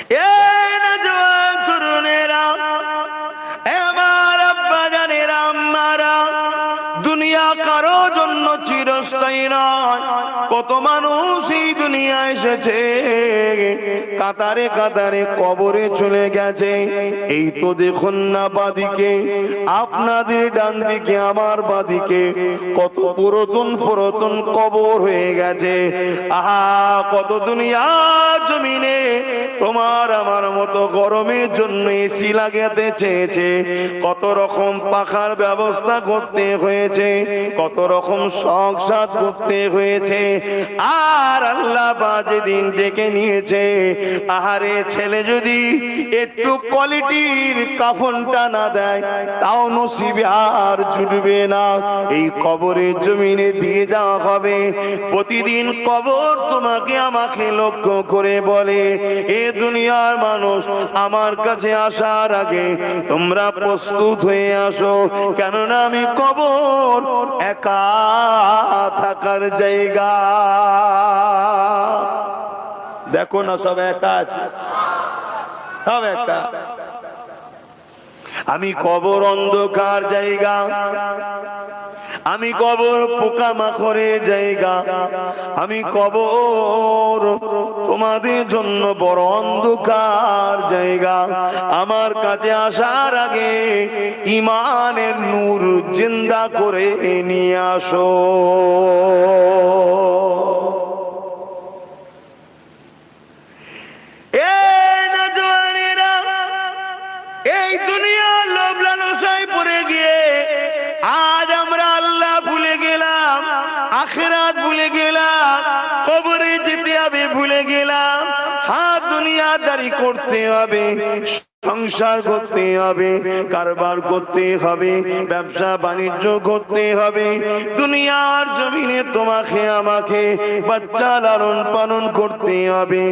এই না জওয়ান তরুণেরা, আমার আব্বা জানেরা, আম্মারা, দুনিয়া কারো জন্য চিরস্থায়ী নয়। কত মানুষ এই দুনিয়া এসেছে, কাতারে কাতারে কবরে চলে গেছে। এই তো দেখুন না বাদিকে, আপনাদের ডান দিকে আমার বাদিকে কত পুরাতন পুরাতন কবর হয়ে গেছে। আহা, কত দুনিয়া জমিনে তোমার আমার মতো গরমের জন্য এসি লাগাতে চেয়েছে, কত রকম পাখার ব্যবস্থা করতে হয়েছে, কত রকম শখ সাধ করতে হয়েছে। আর আল্লাহ বাজে দিন ডেকে নিয়েছে, আহারে ছেলে যদি একটু কোয়ালিটির কাফনটা না দেয় তাও নসিবে আর জুটবে না। এই কবরের জমিনে দিয়ে যাওয়া হবে। প্রতিদিন কবর তোমাকে আমাকে লক্ষ্য করে বলে, এ দুনিয়ার মানুষ, আমার কাছে আসার আগে তোমরা প্রস্তুত হয়ে আসো, কেননা আমি কবর একা থাকার জায়গা। দেখো না, সব একা আছে, সব একা। আমি কবর অন্ধকার জায়গা, আমি কবর পোকামাকড়ের জায়গা, আমি কবর তোমাদের জন্য বড় অন্ধকার জায়গা। আমার কাছে আসার আগে ইমানের নূর জিন্দা করে নিয়ে আসো। এই দুনিয়ার লোভ লালসায় পড়ে গিয়ে আজ আমরা আল্লাহ ভুলে গেলাম, আখিরাত ভুলে গেলাম, কবরে যেতে হবে ভুলে গেলাম। হ্যাঁ, দুনিয়াদারি করতে হবে, সংসার করতে হবে, কারবার করতে হবে, ব্যবসা বাণিজ্য করতে হবে। দুনিয়ার জমিনে তোমাকে আমাকে বাচ্চা লালন পালন করতে হবে,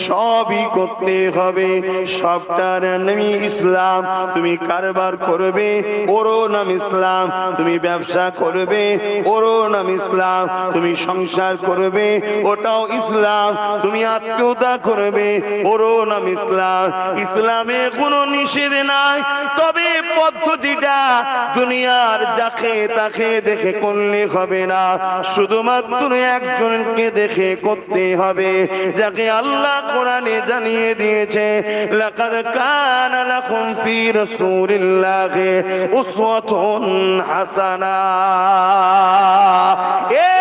সবই করতে হবে। সবটার নামই ইসলাম। তুমি কারবার করবে, ওরও নাম ইসলাম। তুমি ব্যবসা করবে, ওরও নাম ইসলাম। তুমি সংসার করবে, ওটাও ইসলাম। তুমি আত্মীয়তা করবে, ওরও নাম ইসলাম। ইসলামে কোনো নিষেধ নাই, তবে পদ্ধতিটা দুনিয়ার যাকে তাকে দেখে করলে হবে না, শুধুমাত্র একজনকে দেখে করতে হবে, যাকে আল্লাহ কোরআনে জানিয়ে দিয়েছে, লাকাদ কানা লাকুম ফি রাসূলিল্লাহি উসওয়াতুন হাসানা। এ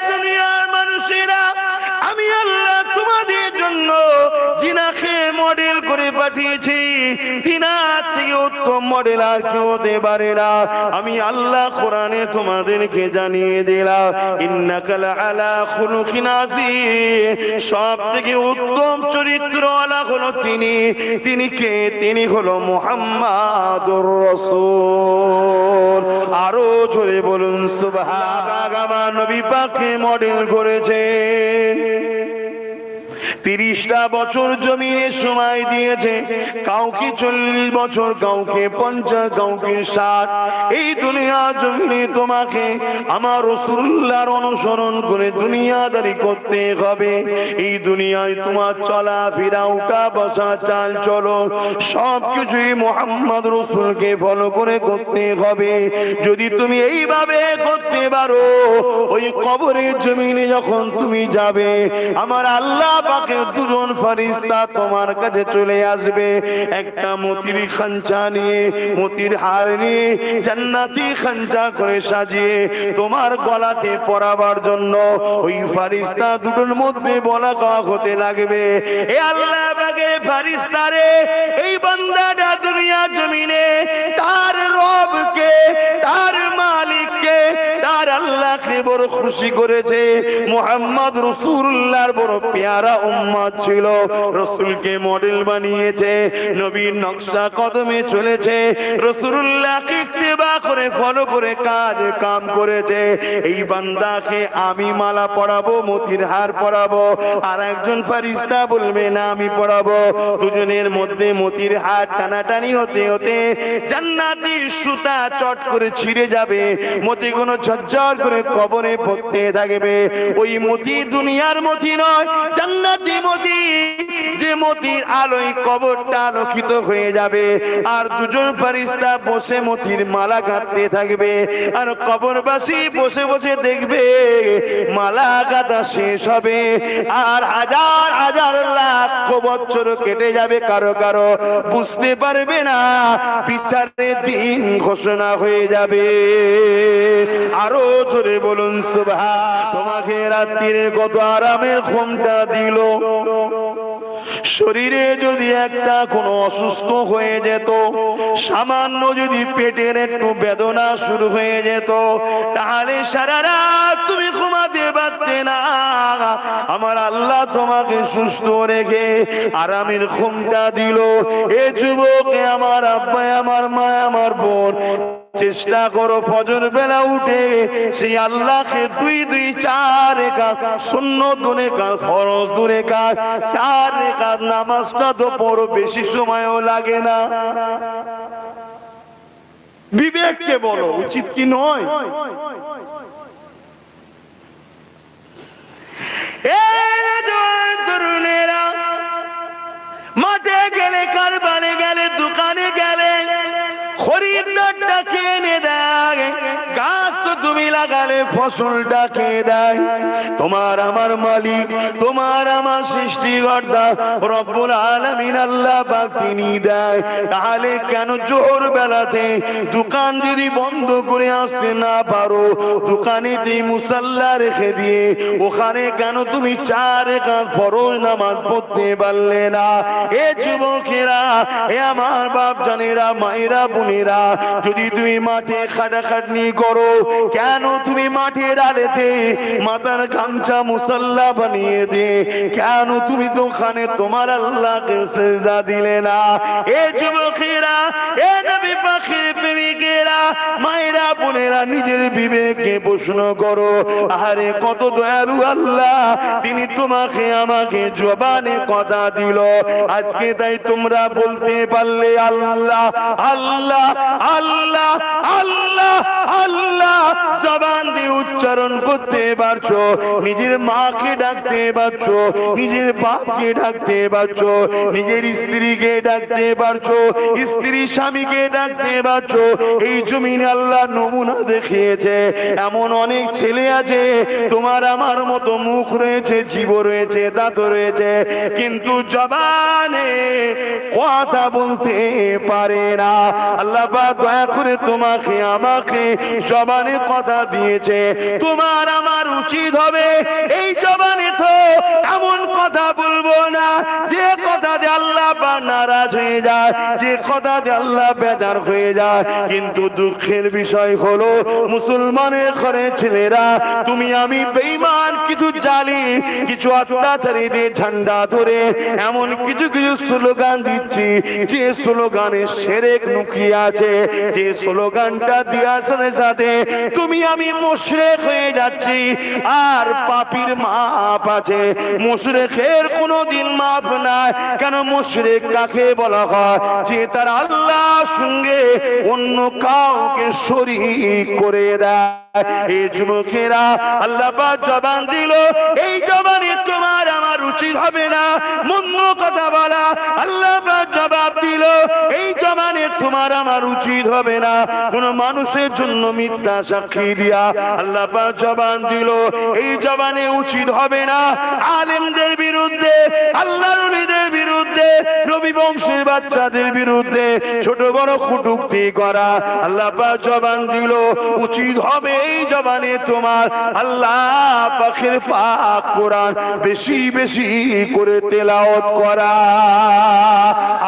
দুনিয়ার মানুষেরা, আমি আল্লাহ তোমাদের জন্য জিনাকে মডেল করে পাঠিয়েছি। তিনার থেকে উত্তম মডেল আর কেউ হতে পারে না। আমি আল্লাহ কোরআনে তোমাদেরকে জানিয়ে দিলাম, ইন্নাকা লাআলা খুলুকিন আযীম। সব থেকে উত্তম চরিত্রওয়ালা হলো তিনি। তিনি কে? তিনি হলো মুহাম্মাদুর রাসূল। আরো জোরে বলুন সুবহানাল্লাহ। আমার নবী পাককে মডেল করেছে। 30টা বছর জমিনে সময় দিয়েছে, কাউকে 40 বছর, কাউকে 50, কাউকে 60। এই দুনিয়া জমিনে তোমাকে আমার রাসূলুল্লাহর অনুসরণ করে দুনিয়াদারি করতে হবে। এই দুনিয়ায় তোমার চলা ফেরা, উঠা বসা, চাল চলো, সবকিছুই মুহাম্মদ রাসূলকে ফলো করে করতে হবে। যদি তুমি এইভাবে করতে পারো, ওই কবরের জমিনে যখন তুমি যাবে, আমার আল্লাহ পাকে দুজন ফেরেশতা তোমার কাছে চলে আসবে, একটা মতির খাঞ্চা নিয়ে, মতির হার নিয়ে, জান্নাতি খাঞ্চা করে সাজিয়ে তোমার গলাতে পরাবার জন্য। ওই ফেরেশতা দুটোর মধ্যে বলা হতে লাগবে, এ আল্লাহ পাকের ফেরেশতা রে, এই বান্দাটা দুনিয়া জমিনে তার রবকে, তার মালিককে, তার আল্লাহকে বড় খুশি করেছে। মুহাম্মদ রাসূলুল্লাহর বড় পেয়ারা উম্মত ছিল, রাসূলকে মডেল বানিয়েছে, নবীর নকশা কদমে চলেছে, রাসূলুল্লাহকে ইত্তেবা করে ফলো করে কাজ কাম করেছে। এই বান্দাকে আমি মালা পরাবো, মতির হার পরাবো, আর একজন ফেরেশতা বলবে না আমি পরাবো। দুজনের মধ্যে মতির হার টানাটানি হতে হতে জান্নাতি সুতা চট করে ছিঁড়ে যাবে, মতিগুলো ঝরঝর করে কবরে পড়তে থাকবে। ওই মতি দুনিয়ার মতি নয়, জান্নাতি মতি, যে মতির আলোয় কবরটা আলোকিত হয়ে যাবে। আর দুজন ফেরেশতা বসে মতির মালা গাঁথতে থাকবে, আর কবরবাসী বসে বসে দেখবে মালা গাঁথা শেষ হবে, আর হাজার হাজার লাখ বছর কেটে যাবে, কারো কারো বুঝতে পারবে না, বিচারের দিন ঘোষণা হয়ে যাবে। আরো জোরে বলুন সুবহান। তোমাকে রাত্রিরে কত আরামের ঘুমটা দিল, শরীরে যদি একটা কোনো অসুস্থ হয়ে যেত, সামান্য যদি পেটের একটু বেদনা শুরু হয়ে যেত, তাহলে সারা রাত তুমি ঘুমাতে পারতে না। আমার আল্লাহ তোমাকে সুস্থ রেখে আরামের ঘুমটা দিল। এ যুবক, আমার আব্বা, আমার মা, আমার বোন, চেষ্টা করো ফজর বেলা উঠে সেই আল্লাহকে 2-2 4 রাকাত সুন্নত 2 রাকাত ফরজ 2 রাকাত 4 রাকাত নামাজটা তো পড়ো, বেশি সময়ও লাগে না। বিবেককে বলো, উচিত কি নয়? তরুণেরা মাঠে গেলে, কারবারে গেলে, দোকানে গেলে খরিদ্দারটা কিনে দেয়, গাছ তো তুমি লাগালে ফসলটা খেয়ে দেয়। তোমার আমার মালিক, তোমার আমার সৃষ্টিকর্তা রব্বুল আলামিন আল্লাহ পাক তিনি দেয়। তাহলে কেন জোহর বেলাতে দোকান যদি বন্ধ করে আসতে না পারো, দোকানেতেই মুসাল্লা রেখে দিয়ে ওখানে কেন তুমি 4 রাকাত ফরজ নামাজ পড়তে পারলে না? এ যুবকেরা, এ আমার বাপ জানেরা, মায়েরা, বোনেরা, যদি তুমি মাঠে খাটাখাটনি করো, কেন তুমি মাঠের আলেতে মাথার গামছা মুসাল্লা বানিয়ে দে, কেন তুমি দোকানে তোমার আল্লাহকে সিজদা দিলে না? এ যুবকেরা, এ নবী পাখির প্রেমিকেরা, মায়েরা, বোনেরা, নিজের বিবেককে প্রশ্ন করো। আরে কত দয়ালু আল্লাহ, তিনি তোমাকে আমাকে জবানে কথা দিল। আজকে তাই তোমরা বলতে পারলে আল্লাহ আল্লাহ আল্লাহ আল্লাহ আল্লাহ জবান দিয়ে উচ্চারণ করতে পারছো, নিজের মাকে ডাকতে পারছো, নিজের বাপকে ডাকতে পারছো, নিজের স্ত্রীকে ডাকতে পারছো, স্ত্রী স্বামীকে ডাকতে পারছো। এই জমিনে আল্লাহ নমুনা দেখিয়েছে। এমন অনেক ছেলে আছে, তোমার আমার মতো মুখ রয়েছে, জীব রয়েছে, দাঁত রয়েছে, কিন্তু জবানে কথা বলতে পারে না। আল্লাহ পাক দয়া করে তোমাকে আমাকে জবানে কথা দিয়েছে। তোমার আমার উচিত হবে এই জবানে তো এমন কথা বলবো না যে কথা দিয়ে আল্লাহ পাক নারাজ হয়ে যায়, যে কথা দিয়ে আল্লাহ বেজার হয়ে যায়। কিন্তু দুঃখের বিষয় হলো, মুসলমানের ঘরে ছেলেরা, তুমি আমি বেঈমান, কিছু জালিম, কিছু অত্যাচারীদের ঝান্ডা ধরে এমন কিছু কিছু স্লোগান দিচ্ছি, যে স্লোগানে শিরক লুকিয়ে আছে, যে স্লোগানটা দেওয়ার সাথে সাথে তুমি আমি মুশরিক হয়ে যাচ্ছি। আর পাপীর মাপ আছে, মুশরিকের কোনোদিন মাপ নাই। কেন মুশরিক কাকে বলা হয়? যে তার আল্লাহর সঙ্গে অন্য কাউকে শরীক করে দেয়। এই যুবকেরা, আল্লাহ পাক জবান দিল, এই জবানে তোমার আমার উচিত হবে না মন্দ কথা বলা। আল্লাহ পাক জবাব দিল, এই জবানে তোমার আমার উচিত হবে না কোন মানুষের জন্য মিথ্যা সাক্ষী দিয়া। আল্লাহ পাক জবান দিল, এই জবানে উচিত হবে না আলেমদের বিরুদ্ধে, আল্লাহর ওলিদের বিরুদ্ধে, নবী বংশের বাচ্চাদের বিরুদ্ধে ছোট বড় কটূক্তি করা। আল্লাহ পাক জবান দিল, উচিত হবে এই জবানে তোমার আল্লাহ পাকের পাক কোরআন বেশি বেশি করে তেলাওয়াত করা।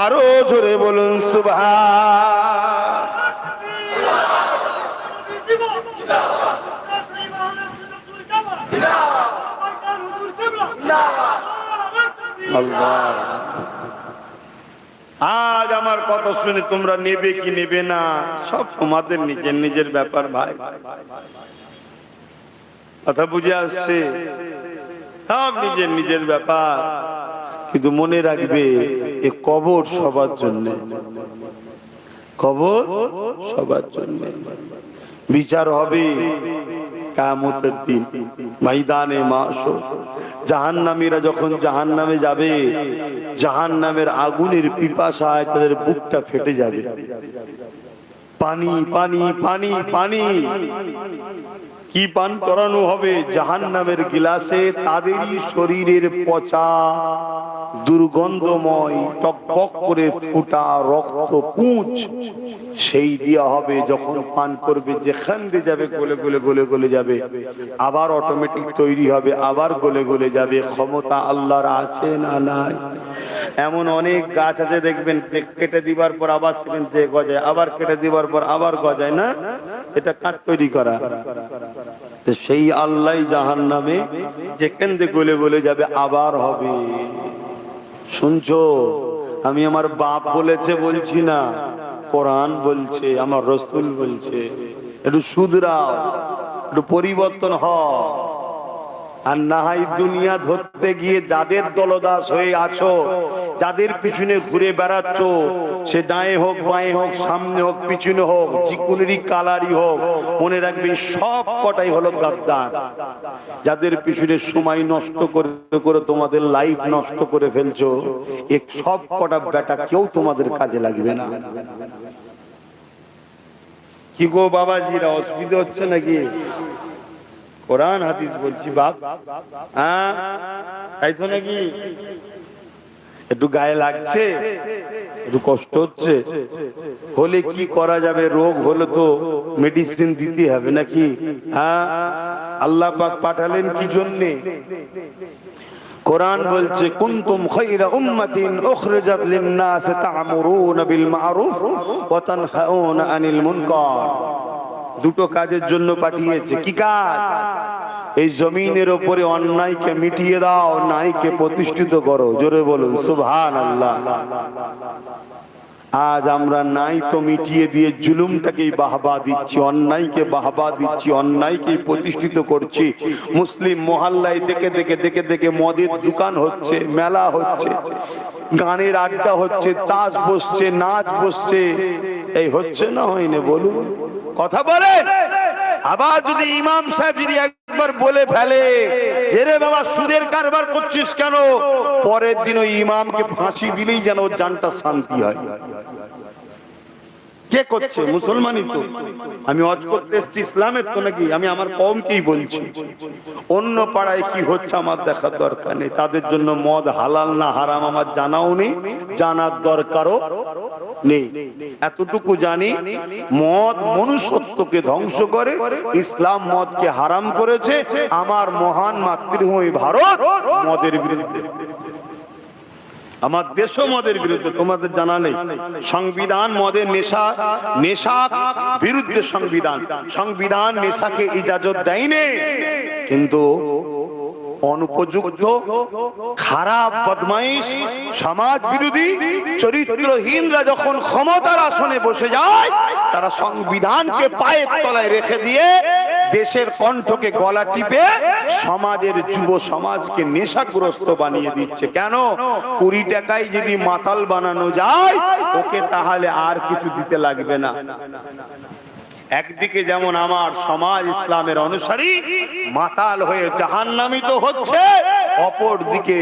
আরো জোরে বলুন সুবহান। আজ আমার কথা শুনে তোমরা নেবে কি নেবে না, সব তোমাদের নিজের নিজের ব্যাপার। ভাই, কথা বুঝে আসছে? সব নিজের নিজের ব্যাপার। কিন্তু মনে রাখবে, এ কবর সবার জন্য। কবর সবার জন্য। বিচার হবে কিয়ামতের দিন, ময়দানে মাশর। জাহান্নামীরা যখন জাহান্নামে যাবে, জাহান্নামের আগুনের পিপাসায় তাদের বুকটা ফেটে যাবে। পানি পানি পানি পানি কি পান করানো হবে? জাহান্নামের গিলাসে তাদেরই শরীরের পচা দুর্গন্ধময় টকবক করে ফুটা রক্ত পুঁজ সেই দেওয়া হবে। যখন পান করবে যেখান দিয়ে যাবে গলে গলে গলে গলে যাবে, আবার অটোমেটিক তৈরি হবে, আবার গলে গলে যাবে। ক্ষমতা আল্লাহর আছে না নাই? এমন অনেক গাছ আছে দেখবেন, কেটে দিবার পর আবার সেখান থেকে গজায়, আবার কেটে দিবার পর আবার গজায় না? এটা কাঠ তৈরি করা। সেই আল্লাহ জাহান্নামে যেখান দিয়ে গলে গলে যাবে আবার হবে। শুনছো? আমি আমার বাপ বলেছে বলছি না, কোরআন বলছে, আমার রাসূল বলছে। একটু শুধরাও, একটু পরিবর্তন হও। আর না হয় দুনিয়া ধরতে গিয়ে যাদের দলদাস হয়ে আছো, যাদের পিছনে ঘুরে বেড়াচ্ছ, সে ডায়ে হোক বাঁয়ে হোক সামনে হোক পিছনে হোক, চিকুনেরই কালারই হোক, মনে রাখবে সব কটাই হলো গাদ্দার। যাদের পিছনে সময় নষ্ট করে করে তোমাদের লাইফ নষ্ট করে ফেলছো, এক সব কটা বেটা কেউ তোমাদের কাজে লাগবে না। কি গো বাবাজিরা, অসুবিধা হচ্ছে নাকি? কোরআন হাদিস বলছি বাপ, হ্যাঁ তাই তো নাকি? একটু গায়ে লাগছে, একটু কষ্ট হচ্ছে, হলে কি করা যাবে? রোগ হলে তো মেডিসিন দিতে হবে নাকি? হ্যাঁ, আল্লাহ পাক পাঠালেন কি জন্যে? কোরআন বলছে কুনতুম খায়রা উম্মাতিন উখরিজাত লিন-নাস তা'মুরুনা বিল মা'রুফ ওয়া তানহাউনা আনিল মুনকার। দুটো কাজের জন্য পাঠিয়েছে। কি কাজ? এই জমিনের উপরে অন্যায়কে মিটিয়ে দাও, ন্যায়কে প্রতিষ্ঠিত করো। জোরে বলুন সুবহানাল্লাহ। আজ আমরা নাই তো মিটিয়ে দিয়ে জুলুমটাকেই বাহবা দিচ্ছি, অন্যায়কে বাহবা দিচ্ছি, অন্যায়কেই প্রতিষ্ঠিত করছি। মুসলিম মহল্লায় দেখে দেখে দেখে দেখে মদের দোকান হচ্ছে, মেলা হচ্ছে, গানের আড্ডা হচ্ছে, তাস বসছে, নাচ বসছে। এই হচ্ছে না হয়নি? বলুন, কথা বলেন। আবার যদি ইমাম সাহেব যদি একবার বলে ফেলে যে রে বাবা সুদের কারবার করছিস কেন, পরের দিন ওই ইমামকে ফাঁসি দিলেই যেন ওর জানটা শান্তি হয়। কে করছে? মুসলমানই তো। আমি হজ করতে এসেছি ইসলামের তো নাকি? আমি আমার কওমকেই বলছি। অন্য পাড়ায় কি হচ্ছে আমার দেখার দরকার নেই। তাদের জন্য মদ হালাল না হারাম আমার জানাও নেই, জানার দরকারও নেই। এতটুকু জানি মদ মনুষ্যত্বকে ধ্বংস করে, ইসলাম মদকে হারাম করেছে। আমার মহান মাতৃভূমি ভারত মদের বিরুদ্ধে, আমার দেশও মদের বিরুদ্ধে। তোমাদের জানা নেই সংবিধান মদের নেশা বিরুদ্ধে সংবিধান, সংবিধান নেশাকে ইজাজত দেয়নি। কিন্তু অনুপযুক্ত খারাপ বদমাইশ সমাজ বিরোধী চরিত্রহীনরা যখন ক্ষমতার আসনে বসে যায়, তারা সংবিধানকে পায়ের তলায় রেখে দিয়ে দেশের কণ্ঠকে গলা টিপে সমাজের যুব সমাজকে নেশাগ্রস্ত বানিয়ে দিচ্ছে। কেন? 20 টাকায় যদি মাতাল বানানো যায় ওকে, তাহলে আর কিছু দিতে লাগবে না। একদিকে যেমন আমার সমাজ ইসলামের অনুসারী মাতাল হয়ে জাহান্নামী তো হচ্ছে, অপর দিকে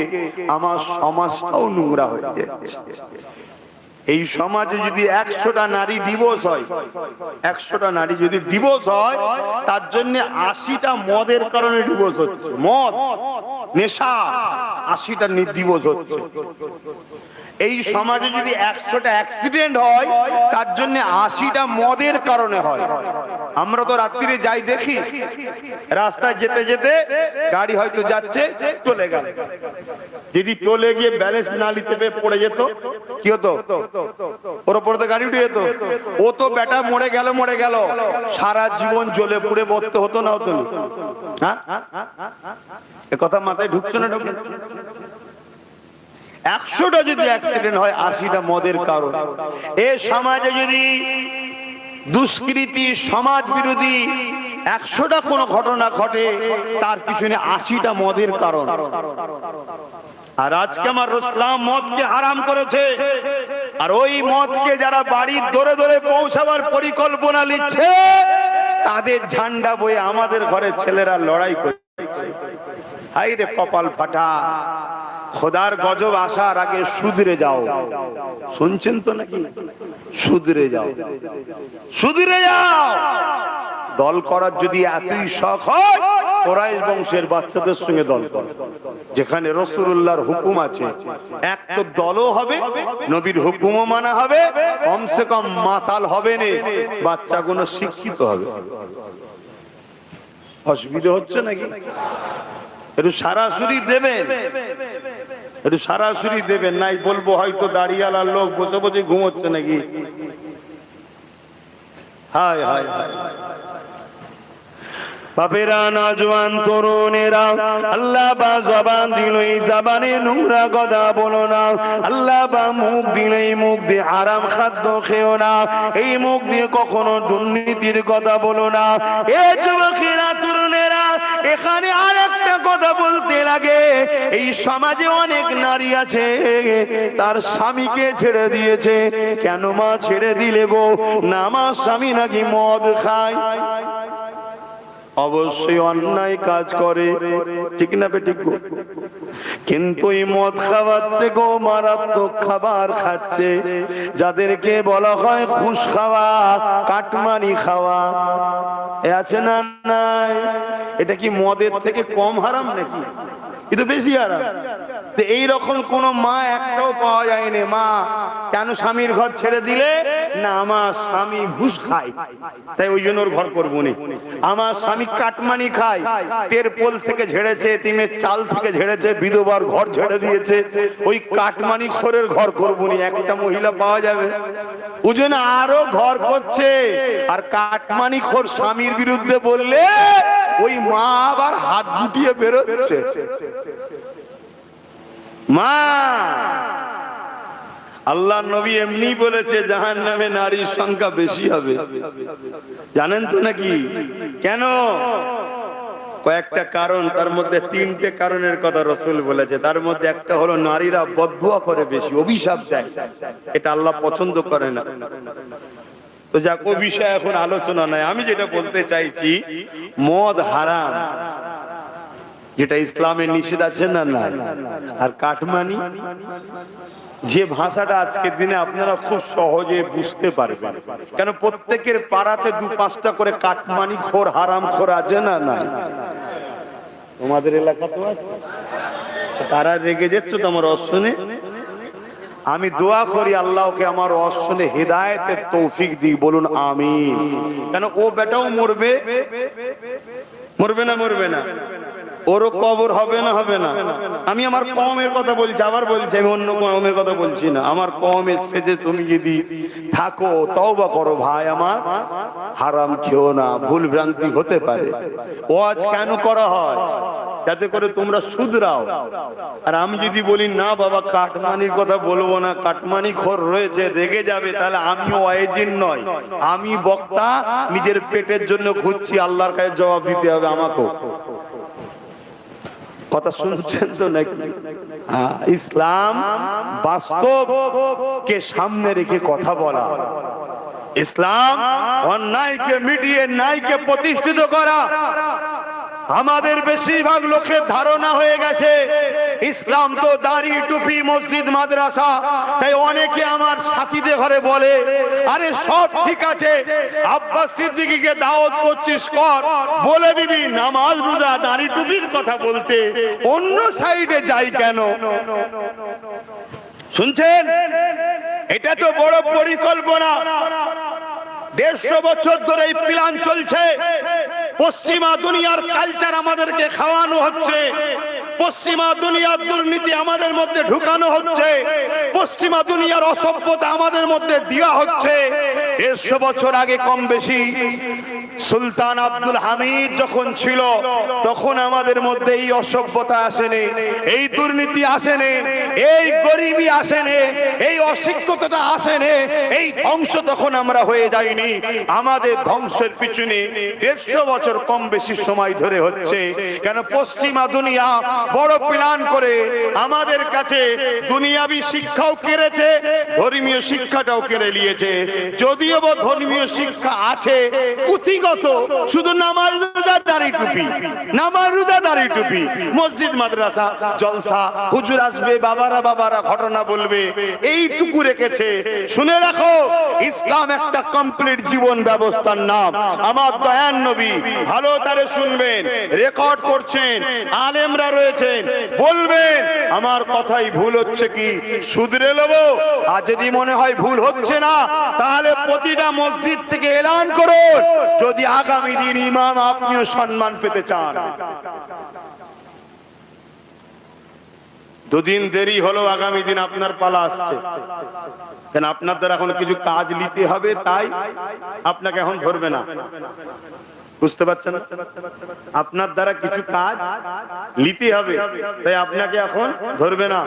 আমার সমাজটাও নোংরা হয়ে যাচ্ছে। এই সমাজে যদি 100টা নারী ডিভোর্স হয়, 100টা নারী যদি ডিভোর্স হয়, তার জন্য 80টা মদের কারণে ডিভোর্স হচ্ছে। মদ নেশা 80টা ডিভোর্স হচ্ছে। এই সমাজে যদি 100টা অ্যাক্সিডেন্ট হয়, তার জন্য 80টা মদের কারণে হয়। আমরা তো রাত্রিরে যাই দেখি, রাস্তায় যেতে যেতে গাড়ি হয়তো যাচ্ছে, চলে গেল, যদি চলে গিয়ে ব্যালেন্স না নিতে পেরে পড়ে যেত, কি হতো? ওর উপরে তো গাড়ি উঠে যেত। ও তো বেটা মরে গেল, সারা জীবন জ্বলে পুড়ে মরতে হতো না? হতো না? হ্যাঁ, এ কথা মাথায় ঢুকছে না? ঢুকছে। 100টা যদি অ্যাক্সিডেন্ট হয়, 80টা মদের কারণ। এ সমাজে যদি দুষ্কৃতি সমাজ বিরোধী 100টা কোনো ঘটনা ঘটে, তার পিছনে 80টা মদের কারণ। আর আজকে আমার ইসলাম মদকে হারাম করেছে। আর ওই মদকে যারা বাড়ির দরে দরে পৌঁছাবার পরিকল্পনা নিচ্ছে, তাদের ঝান্ডা বয়ে আমাদের ঘরের ছেলেরা লড়াই করছে। হাই রে কপাল ফাটা, খোদার গজব আসার আগে শুধরে যাও। শুনছেন তো নাকি? শুধরে যাও, শুধরে যাও। দল করার যদি এতই শখ হয়, কুরাইশ বংশের বাচ্চাদের সঙ্গে দল কর, যেখানে রাসূলুল্লাহর হুকুম আছে। এক তো দলও হবে, নবীর হুকুমও মানা হবে, কমসে কম মাতাল হবে না, বাচ্চাগুলো শিক্ষিত হবে। অসুবিধা হচ্ছে নাকি? একটু সরাসরি দেবেন, একটু সরাসরি দেবেন, নাই বলবো হয়তো দাঁড়িয়ালার লোক বসে বসে ঘুমোচ্ছে নাকি। হায় হায় হায়। বাপেরা, নওজোয়ান তরুণেরা, আল্লাহ বা জবান দিল, এই জবানে নোংরা কথা বলো না। আল্লাহ বা মুখ দিল, এই মুখ দিয়ে হারাম খাদ্য খেও না। এই মুখ দিয়ে কখনো দুর্নীতির কথা বলো না। এ যুবকেরা, তরুণেরা, এখানে আর একটা কথা বলতে লাগে। এই সমাজে অনেক নারী আছে, তার স্বামীকে ছেড়ে দিয়েছে। কেন মা ছেড়ে দিলে গো? না, আমার স্বামী নাকি মদ খায়। অবশ্যই অন্যায় কাজ করে, ঠিক না বেঠিক? কিন্তু এই মদ খাবার থেকেও মারাত্মক খাবার খাচ্ছে, যাদেরকে বলা হয় ঘুষ খাওয়া, কাটমানি খাওয়া। এ আছে না নাই? এটা কি মদের থেকে কম হারাম নাকি? কিন্তু বেশি হারাম। এইরকম কোন মা একটাও পাওয়া যায়নি। মা কেন স্বামীর ঘর ছেড়ে দিলে? না, আমার স্বামী ঘুষ খায়, তাই ওই জন্য ওর ঘর করবো নি। আমার স্বামী কাটমানি খায়, তেরপোল থেকে ঝেড়েছে, তিমের চাল থেকে ঝেড়েছে, বিধবার ঘর ঝেড়ে দিয়েছে, ওই কাটমানি খোরের ঘর করবো নি। একটা মহিলা পাওয়া যাবে? ওই জন্য আরো ঘর করছে। আর কাটমানি খোর স্বামীর বিরুদ্ধে বললে ওই মা আবার হাত গুটিয়ে বেরোচ্ছে। মা, আল্লাহ নবী এমনি বলেছে জাহান্নামে নারীর সংখ্যা বেশি হবে। জানেন তো নাকি? কেন? কয়েকটা কারণ, তার মধ্যে তিনটে কারণের কথা রাসূল বলেছে। তার মধ্যে একটা হলো নারীরা বদদুয়া করে বেশি, অভিশাপ দেয়। এটা আল্লাহ পছন্দ করে না। তো যাক, ও বিষয়ে এখন আলোচনা নাই। আমি যেটা বলতে চাইছি, মদ হারাম, যেটা ইসলামে নিষেধ আছে না নাই। আর কাটমানি, যে ভাষাটা আজকের দিনে আপনারা খুব সহজে বুঝতে পারবেন, কেন প্রত্যেকের পাড়াতে 2-5টা করে কাটমানি খোর, হারাম খোর আছে না নাই? তোমাদের এলাকাতেও আছে। তারা রেগে যাচ্ছ তো আমার অশুনে? আমি দোয়া করি আল্লাহকে আমার অশুনে হেদায়েতের তৌফিক দিই, বলুন আমিন। কেন ও বেটাও মরবে, মরবে না? মরবে না? ওরও কবর হবে না? হবে না? আমি আমার কওমের কথা বলছি, আবার বলছি, আমি অন্য কওমের কথা বলছি না। আমার কওমের সেজে তুমি যদি থাকো, তওবা করো ভাই আমার, হারাম খেও না। ভুল ভ্রান্তি হতে পারে। ওয়াজ কেন করা হয়? যাতে করে তোমরা শুধরাও। আর আমি যদি বলি না বাবা কাটমানির কথা বলবো না, কাটমানি খোর রয়েছে, রেগে যাবে, তাহলে আমিও ওয়াইজিন নয়, আমি বক্তা, নিজের পেটের জন্য খুঁজছি, আল্লাহর কাছে জবাব দিতে হবে আমাকেও। কথা শুনছেন তো নাকি? ইসলাম বাস্তব কে সামনে রেখে কথা বলা। ইসলাম অন্যায়কে মিটিয়ে ন্যায়কে প্রতিষ্ঠিত করা। আমাদের বেশিরভাগ লোকের ধারণা হয়ে গেছে ইসলাম তো দাড়ি, টুপি, মসজিদ, মাদ্রাসা। তাই অনেকে আমার সাথীদের ঘরে বলে, আরে সব ঠিক আছে, আব্বাস সিদ্দিকীকে দাওয়াত করছিস কর, বলে দিবি নামাজ, রোজা, দাড়ি, টুপির কথা বলতে অন্য সাইডে যাই কেন? শুনছেন? এটা তো বড় পরিকল্পনা। 150 বছর ধরে এই প্ল্যান চলছে। পশ্চিমা দুনিয়ার কালচার আমাদেরকে খাওয়ানো হচ্ছে, পশ্চিমা দুনিয়ার দুর্নীতি আমাদের মধ্যে ঢুকানো হচ্ছে, পশ্চিমা দুনিয়ার অসভ্যতা আমাদের মধ্যে দেওয়া হচ্ছে। 150 বছর আগে কম বেশি সুলতান আব্দুল হামিদ যখন ছিল তখন আমাদের মধ্যে এই অসভ্যতা আসেনি, এই দুর্নীতি আসেনি, এই গরিবি আসেনি, এই অশিক্ষিততা আসেনি, এই ধ্বংস তখন আমরা হয়ে যাইনি। আমাদের ধ্বংসের পিছনে 150 বছর কম বেশি সময় ধরে হচ্ছে। কেন? পশ্চিমা দুনিয়া বড় প্ল্যান করে আমাদের কাছে দুনিয়াবি শিক্ষাও কেড়েছে, ধর্মীয় শিক্ষাটাও কেড়ে নিয়েছে। যদিও বা ধর্মীয় শিক্ষা আছে পুঁথিগত, শুধু নামাজ রোজা দাড়ি টুপি, নামাজ রোজা দাড়ি টুপি, মসজিদ মাদ্রাসা জলসা, হুজুর আসবে, বাবারা ঘটনা বলবে, এইটুকু রেখেছে। শুনে রাখো, ইসলাম একটা কমপ্লিট জীবন ব্যবস্থার নাম। আমার দয়ার নবী, ভালো তারে শুনবেন, রেকর্ড করছেন, আলেমরা রয়েছেন, বলবেন আমার কথাই ভুল হচ্ছে কি শুধরে নেব। আর যদি মনে হয় ভুল হচ্ছে না, তাহলে প্রতিটা মসজিদ থেকে এলান করুন, যদি আগামী দিন ইমাম আপনিও সম্মান পেতে চান। দুদিন দেরি হলো, আগামী দিন আপনার পালা আসছে। কেন? আপনার দ্বারা এখন কিছু কাজ নিতে হবে, তাই আপনাকে এখন ধরবে না। বুঝতে পারছেন? আপনার দ্বারা কিছু কাজ নিতে হবে, তাই আপনাকে এখন ধরবে না।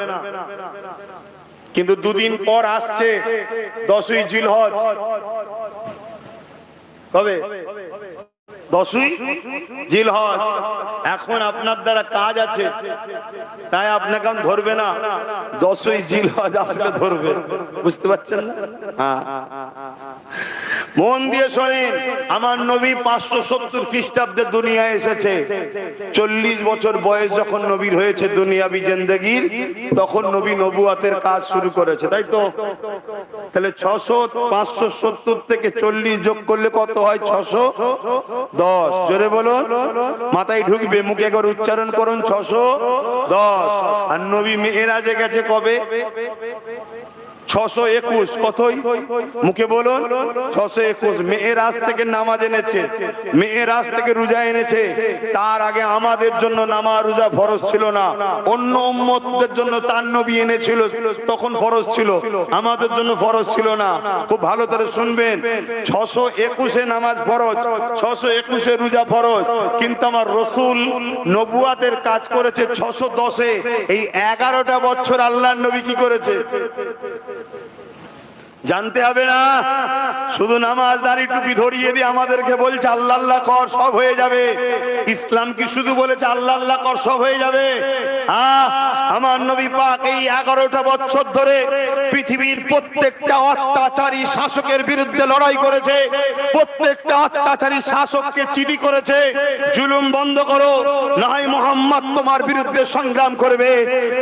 কিন্তু দুদিন পর আসছে 10ই জিলহজ। কবে? 10ই জিলহজ। এখন আপনার দ্বারা কাজ আছে, তাই আপনাকে এখন ধরবে না। 10ই জিলহজ আসলে ধরবে। বুঝতে পারছেন না? হ্যাঁ, মন দিয়ে শোনেন। আমার নবী 570 খ্রিস্টাব্দে দুনিয়ায় এসেছে। 40 বছর বয়স যখন নবীর হয়েছে দুনিয়াবি জিন্দেগির, তখন নবী নবুয়াতের কাজ শুরু করেছে, তাই তো? তাহলে 570 থেকে 40 যোগ করলে কত হয়? 610। জোরে বলুন, মাথায় ঢুকবে, মুখে একবার উচ্চারণ করুন, 610। আর নবী মেরাজে গেছে কবে? 621। কতই? মুখে বলুন, 621। মেয়েরাজ থেকে নামাজ এনেছে, মেয়েরাজ থেকে রোজা এনেছে। তার আগে আমাদের জন্য নামাজ রোজা ফরজ ছিল না, অন্য উম্মতদের জন্য তার নবী এনেছিল, তখন ফরজ ছিল, আমাদের জন্য ফরজ ছিল না। খুব ভালো করে শুনবেন, 621-এ নামাজ ফরজ, 621-এ রোজা ফরজ। কিন্তু আমার রসুল নবুয়াতের কাজ করেছে 610-এ। এই 11টা বছর আল্লাহর নবী কি করেছে জানতে হবে না? শুধু নামাজ দাড়ি টুপি ধরিয়ে দিয়ে আমাদেরকে বলছে আল্লাহ আল্লাহ কর, সব হয়ে যাবে। ইসলাম কি শুধু বলেছে আল্লাহ আল্লাহ কর, সব হয়ে যাবে? আমার নবী পাক এই 11টা বছর ধরে পৃথিবীর প্রত্যেকটা অত্যাচারী শাসকের বিরুদ্ধে লড়াই করেছে, প্রত্যেকটা অত্যাচারী শাসককে চিঠি করেছে, জুলুম বন্ধ করো, না হয় মুহাম্মদ তোমার বিরুদ্ধে সংগ্রাম করবে।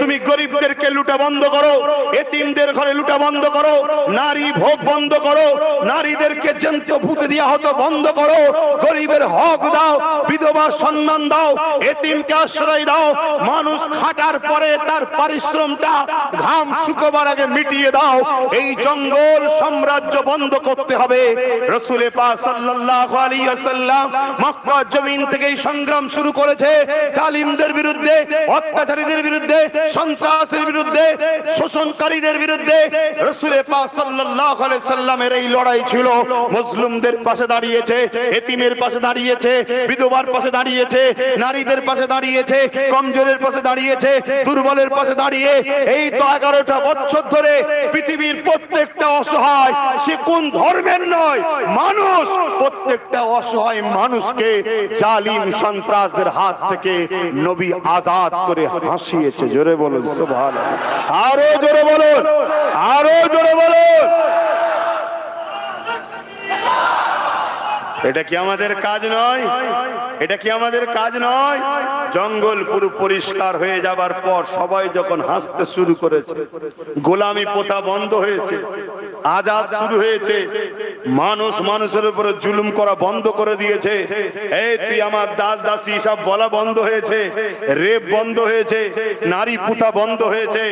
তুমি গরিবদেরকে লুটা বন্ধ করো, এতিমদের ঘরে লুটা বন্ধ করো, নারী ভোগ বন্ধ করো, নারীদেরকে জ্যান্ত পুঁতে দেওয়া হতো বন্ধ করো, গরিবের হক দাও, বিধবার সম্মান দাও, এতিমকে আশ্রয় দাও, মানুষ খাটার পরে তার পরিশ্রমটা ঘাম শুকাবার আগে মিটিয়ে দাও। এই জঙ্গল সাম্রাজ্য বন্ধ করতে হবে। রাসূল পাক সাল্লাল্লাহু আলাইহি ওয়াসাল্লাম মক্কা জমিন থেকে সংগ্রাম শুরু করেছে জালিমদের বিরুদ্ধে, অত্যাচারীদের বিরুদ্ধে, সন্ত্রাসের বিরুদ্ধে, শোষণকারীদের বিরুদ্ধে। রাসূল পাক সাল্লাল্লাহু আলাইহি সাল্লামের এই লড়াই ছিল। মুসলিমদের পাশে দাঁড়িয়েছে, এতিমের পাশে দাঁড়িয়েছে, বিধবার পাশে দাঁড়িয়েছে, নারীদের পাশে দাঁড়িয়েছে, কমজোরের পাশে দাঁড়িয়েছে, দুর্বলের পাশে দাঁড়িয়ে এই তো 11টা বছর ধরে পৃথিবীর প্রত্যেকটা অসহায়, সে কোন ধর্মের নয়, মানুষ, প্রত্যেকটা অসহায় মানুষকে জালিম সন্ত্রাসের হাত থেকে নবী আজাদ করে হাসিয়েছে। জোরে বলুন সুবহানাল্লাহ, আরো জোরে বলুন, আরো জোরে বলুন। এটা কি আমাদের কাজ নয়? এটা কি আমাদের কাজ নয়? জঙ্গল পুরো পরিষ্কার হয়ে যাবার পর সবাই যখন হাসতে শুরু করেছে, গোলামি প্রথা বন্ধ হয়েছে, আজাদ শুরু হয়েছে, মানুষ মানুষের উপরে জুলুম করা বন্ধ করে দিয়েছে, এই তুই আমার দাস দাসী সব বলা বন্ধ হয়েছে, রেপ বন্ধ হয়েছে, নারী পুতা বন্ধ হয়েছে,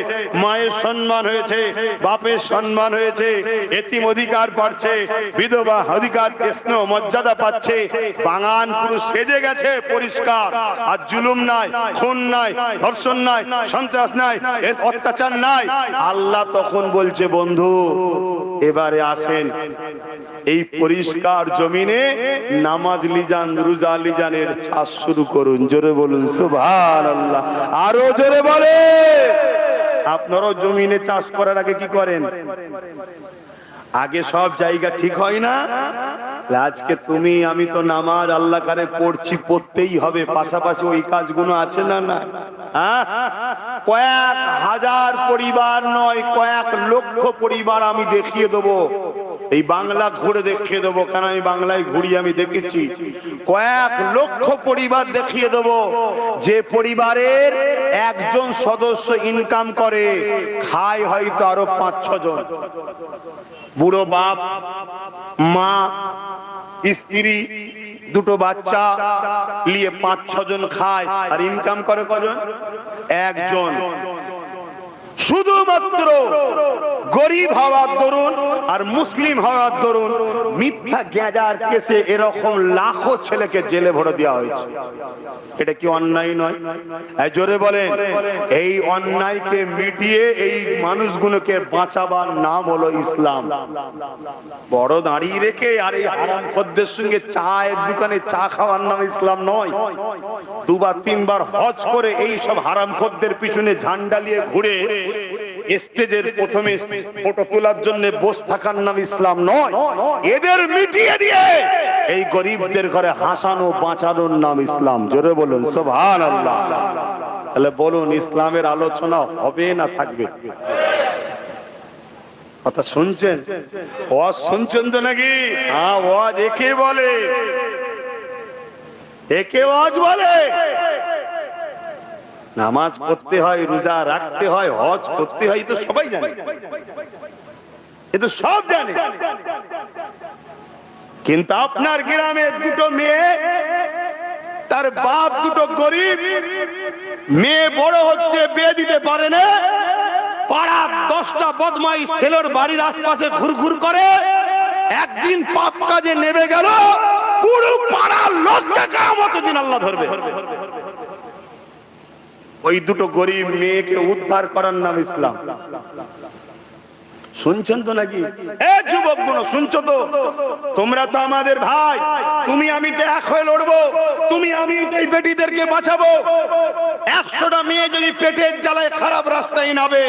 মায়ের সম্মান হয়েছে, বাপের সম্মান হয়েছে, এতিম অধিকার পাচ্ছে, বিধবা অধিকার, স্নেহ মর্যাদা পাচ্ছে, বাঙান পুরো সেজে গেছে পরিষ্কার। আর জুলুম নাই, খুন নাই, ধর্ষণ নাই, সন্ত্রাস নাই, অত্যাচার নাই। আল্লাহ তখন বলছে বন্ধু এবারে আসেন, এই পরিষ্কার জমিনে নামাজ লিজান রোজা লিজানের চাষ শুরু করুন। জোরে বলুন সুবহানাল্লাহ, আরো জোরে বলে। আপনারাও জমিনে চাষ করার আগে কি করেন? আগে সব জায়গা ঠিক হয় না? আজকে তুমি আমি তো নামাজ আল্লাহ কারে পড়ছি, পড়তেই হবে, পাশাপাশি ওই কাজগুলো আছে না? না, কয়েক হাজার পরিবার নয়, কয়েক লক্ষ পরিবার আমি দেখিয়ে দেবো। এই বাংলা ঘুরে দেখিয়ে দেবো, কেন আমি বাংলায় ঘুরি, আমি দেখেছি। কয়েক লক্ষ পরিবার দেখিয়ে দেবো যে পরিবারের একজন সদস্য ইনকাম করে, খায় হয়তো আরো 5-6 জন। বুড়ো বাপ, মা, স্ত্রী, 2টো বাচ্চা নিয়ে 5-6 জন খায়, আর ইনকাম করে কজন? একজন। শুধুমাত্র গরিব হওয়ার দরুন আর মুসলিম হওয়ার দরুন মিথ্যা গ্যাজার কেসে এরকম লাখো ছেলেকে জেলে ভরে দেওয়া হয়েছে। এটা কি অন্যায় নয়? জোরে বলেন। এই অন্যায়কে মিটিয়ে এই মানুষগুলোকে বাঁচাবার নাম হলো ইসলাম। বড় দাঁড়িয়ে রেখে আর এই হারামখোরদের সঙ্গে চায়ের দোকানে চা খাওয়ার নাম ইসলাম নয়। 2-3 বার হজ করে এই সব হারামখোরদের পিছনে ঝান্ডা নিয়ে ঘুরে স্টেজের প্রথমে ফটো তোলার জন্য বসে থাকার নাম ইসলাম নয়। এদের মিটিয়ে দিয়ে এই গরিবদের ঘরে হাসানো বাঁচানোর নাম ইসলাম। জোরে বলুন সুবহানাল্লাহ। তাহলে বলুন, ইসলামের আলোচনা হবে না থাকবে? কথা শুনছেন? ওয়াজ শুনছেন তো নাকি? হ্যাঁ, ওয়াজ একে বলে, একে ওয়াজ বলে। নামাজ পড়তে হয়, রোজা রাখতে হয়, হজ করতে হয়, তো সবাই জানে, এ তো সব জানে। কিন্তু আপনার গ্রামের 2টো মেয়ে, তার বাপ 2টো গরিব, মেয়ে বড় হচ্ছে, বিয়ে দিতে পারে না, পাড়ার 10টা বদমাইশ ছেলের বাড়ির আশপাশে ঘুরঘুর করে, একদিন পাপ কাজে নেমে গেল, পুরো পাড়ার লজ্জা কিয়ামতের দিন আল্লাহ ধরবে। ওই 2টো গরিব মেয়েকে উদ্ধার করার নাম ইসলাম। শুনছেন তো নাকি? যুবক গুলো শুনছো তো? তোমরা তো আমাদের ভাই, তুমি আমি তো এক হয়ে লড়বো, তুমি আমি এই বেটিদেরকে বাঁচাবো। 100টা মেয়ে যদি পেটের জ্বালায় খারাপ রাস্তায় নাবে,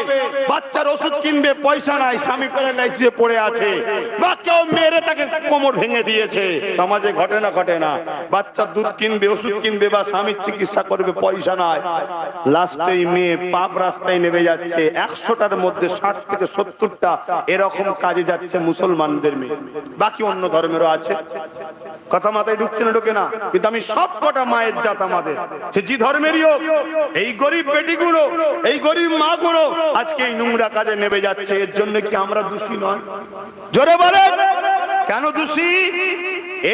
বাচ্চার ওষুধ কিনবে পয়সা নাই, স্বামী প্যারালাইসিসে পড়ে আছে, বা কেউ মেরে তাকে কোমর ভেঙে দিয়েছে, সমাজে ঘটে না? ঘটে না? বাচ্চার দুধ কিনবে, ওষুধ কিনবে, বা স্বামীর চিকিৎসা করবে, পয়সা নাই, লাস্টে মেয়ে পাপ রাস্তায় নেমে যাচ্ছে। 100টার মধ্যে 60 থেকে 70টা এরকম কাজে যাচ্ছে মুসলমানদের মেয়ে, বাকি অন্য ধর্মেরও আছে। কথা মাথায় ঢুকছে না? ঢুকে না? কিন্তু আমি সব কটা মায়ের জাত আমাদের, সে যে ধর্মেরই হোক, এই গরিব বেটিগুলো, এই গরিব মাগুলো আজকে এই নোংরা কাজে নেমে যাচ্ছে। এর জন্য কি আমরা দোষী নয়? জোরে বলেন, কেন দোষী?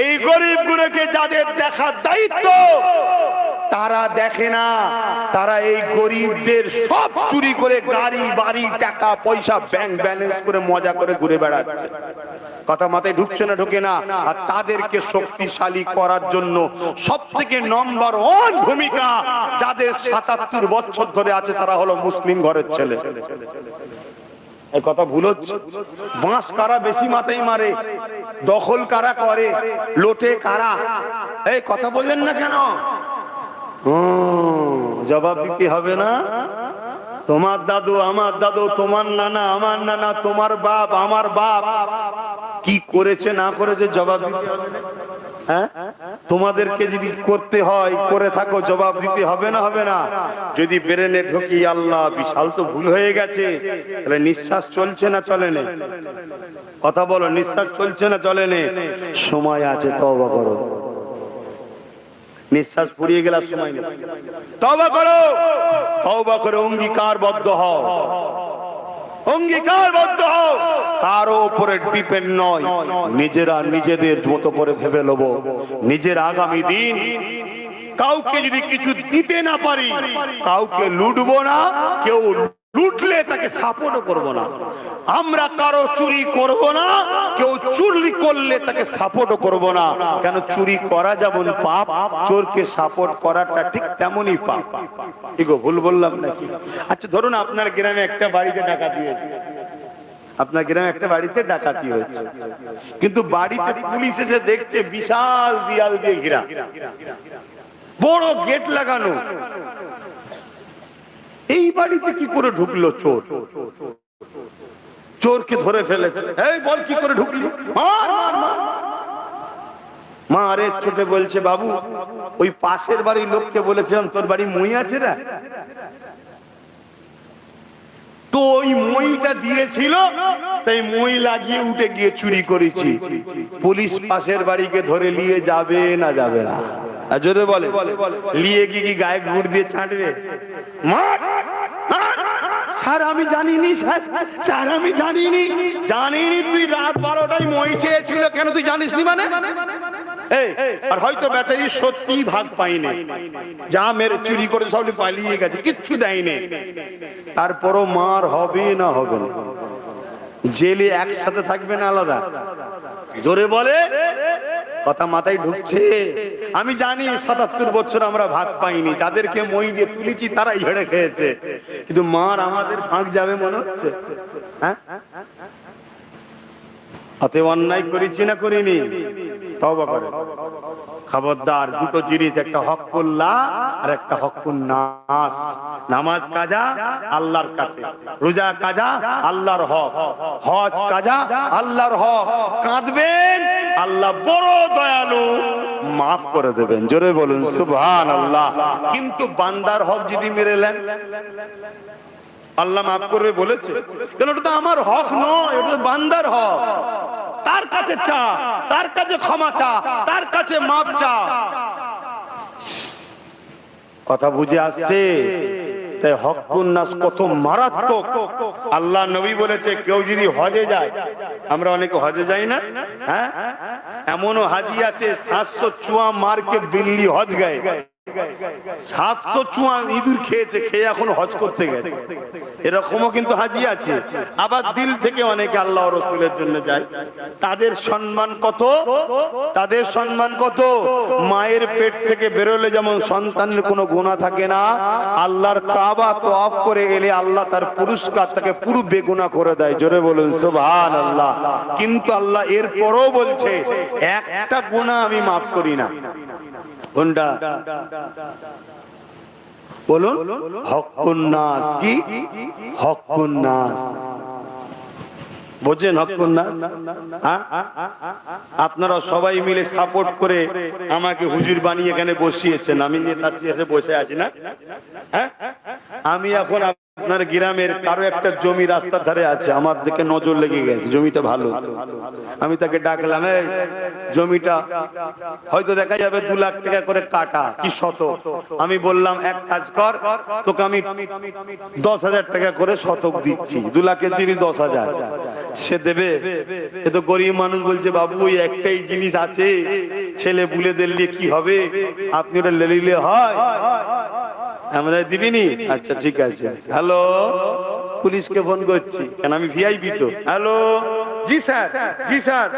এই গরিবগুলোকে যাদের দেখার দায়িত্ব, তারা দেখে না, তারা এই গরিবদের সব চুরি করে গাড়ি বাড়ি টাকা পয়সা ব্যাংক ব্যালেন্স করে মজা করে ঘুরে বেড়াচ্ছে। কথা মাথায় ঢুকছে না? ঢোকে না? আর তাদেরকে শক্তিশালী করার জন্য সবথেকে নম্বর 1 ভূমিকা যাদের 77 বছর ধরে আছে, তারা হলো মুসলিম ঘরের ছেলে। এই কথা ভুল হচ্ছে। বাঁশ কারা বেশি মাথায় মারে, দখল কারা করে, লোটে কারা? এই কথা বললেন না কেন? জবাব দিতে হবে না? তোমার দাদু আমার দাদু, তোমার নানা আমার নানা, তোমার বাপ আমার বাপ কি করেছে না করেছে জবাব দিতে হবে না? হ্যাঁ, তোমাদেরকে যদি করতে হয়, করে থাকো, জবাব দিতে হবে না? হবে না? যদি ব্রেনে ঢুকি আল্লাহ বিশাল তো ভুল হয়ে গেছে, তাহলে নিঃশ্বাস চলছে না চলে না? কথা বলো, নিঃশ্বাস চলছে না চলে না? সময় আছে, তওবা করো। নিঃশ্বাস ফুরিয়ে গেলার সময় নেই, তওবা করো। তওবা করে অঙ্গীকারবদ্ধ হও, অঙ্গীকারবদ্ধ হও। কারো উপরে ডিপেন্ড নয়, নিজেরা নিজেদের মতো করে ভেবে নেব নিজের আগামী দিন। কাউকে যদি কিছু দিতে না পারি, কাউকে লুটবো না, কেউ লুটলে তাকে সাপোর্টও করব না। আমরা কারো চুরি করব না, কেউ চুরি করলে তাকে সাপোর্টও করব না। কেন? চুরি করা যেমন পাপ, চোরকে সাপোর্ট করাটা ঠিক তেমনই পাপ। ঠিক ভুল বললাম নাকি? আচ্ছা ধরুন আপনার গ্রামে একটা বাড়িতে ডাকাতি হয়েছে, আপনার গ্রামে একটা বাড়িতে ডাকাতি হয়েছে, কিন্তু বাড়িতে পুলিশ এসে দেখছে বিশাল দেয়াল দিয়ে ঘেরা, বড় গেট লাগানো। এই বাড়িতে কি করে ঢুকলো চোর? চোরকে ধরে ফেলেছে। এই বল কি করে ঢুকলি? মার মার মার। মা আরে ছোটে বলছে, বাবু ওই পাশের বাড়ির লোককে বলেছিলাম তোর বাড়ি মই আছে না, তো ওই মইটা দিয়েছিল, তাই মই লাগিয়ে উঠে গিয়ে চুরি করেছি। পুলিশ পাশের বাড়িকে ধরে নিয়ে যাবে না যাবে না? জোরে বলে, নিয়ে গিয়ে কি গায়ে গুড় দিয়ে ছাঁটবে? স্যার আমি জানিনি, স্যার আমি জানিনি। জানিনি? তুই রাত 12টায় মই চেয়েছিল, কেন তুই জানিস নি? মানে আর হয়তো বেচারি সত্যি ভাগ পাইনি, যা মেরে চুরি করে সব পালিয়ে গেছে, কিচ্ছু দেয়নি। তারপরও মার হবে না হবে না? জেলে একসাথে থাকবে না আলাদা? জোরে বলে, কথা মাথায় ঢুকছে? আমি জানি 77 বছর আমরা ভাগ পাইনি, যাদেরকে মই দিয়ে তুলেছি তারাই হেড়ে খেয়েছে, কিন্তু মার আমাদের ভাগ যাবে মনে হচ্ছে? হ্যাঁ, হাতে অন্যায় করেছি না করিনি? তওবা করে। খবরদার, দুটো জিনিস, একটা হকুল্লাহ আর একটা হকুন নাস। নামাজ কাজা আল্লাহর কাছে, রোজা কাজা আল্লাহর হক, হজ কাজা আল্লাহর হক। কাঁদবেন, আল্লাহ বড় দয়ালু, মাফ করে দেবেন। জোরে বলুন সুবহানাল্লাহ। কিন্তু বান্দার হক যদি মেরে নেন, আল্লাহ মাফ করবে বলেছে? কেন? ওটা তো আমার হক নয়, ওটা বান্দার হক। তার কাছে চা, তার কাছে ক্ষমা চা, তার কাছে মাফ চা। কথা বুঝে আসছে? তাই হকুন নাস কত মারাত্মক। আল্লাহ নবী বলেছে, কেউ যদি হজে যায়, আমরা অনেকে হজে যাই না, হ্যাঁ, এমনও হাজি আছে 700 চুয়া মারকে বিল্লি হজ গায়ে, 700 চুয়া ইঁদুর খেয়েছে, খেয়ে এখন হজ করতে গেছে, এরকমও কিন্তু হাজি আছে। আবার দিল থেকে অনেকে আল্লাহ রাসূলের জন্য যায়। তাদের সম্মান কত? তাদের সম্মান কত? মায়ের পেট থেকে বেরোলে যেমন সন্তানের কোনো গুনাহ থাকে না, আল্লাহর কাবা তওয়াফ করে এলে আল্লাহ তার পুরস্কার তাকে পুরো বেগুনাহ করে দেয়। জোরে বলুন সুবহানাল্লাহ। কিন্তু আল্লাহ এরপরও বলছে, একটা গুনাহ আমি মাফ করি না। কোনটা? বলুন। হকুন নাস। কি হকুন নাস? বোঝেন হকুন নাস? আপনারা সবাই মিলে সাপোর্ট করে আমাকে হুজুর বানিয়ে এখানে বসিয়েছেন, আমি নেতা এসে বসে আছি না? হ্যাঁ, আমি এখন আপনার গ্রামের কারো একটা জমি রাস্তার ধারে আছে, আমার দিকে নজর লেগে গেছে, জমিটা ভালো। আমি তাকে ডাকলাম, এই জমিটা হয়তো দেখা যাবে 2 লাখ টাকা করে কাটা কি শতক। আমি বললাম, এক কাজ কর, তোকে আমি 10,000 টাকা করে শতক দিচ্ছি, 2 লাখের দিবি 10,000। সে দেবে? এ তো গরিব মানুষ। বলছে, বাবু ওই একটাই জিনিস আছে, ছেলে বুলে দিলে কি হবে, আপনি ওটা লেলিলে হয়, আমরা দিবিনি? আচ্ছা ঠিক আছে। হ্যালো, পুলিশকে ফোন করছি, কেন আমি ভিআইপি তো। হ্যালো, জি স্যার, জি স্যার,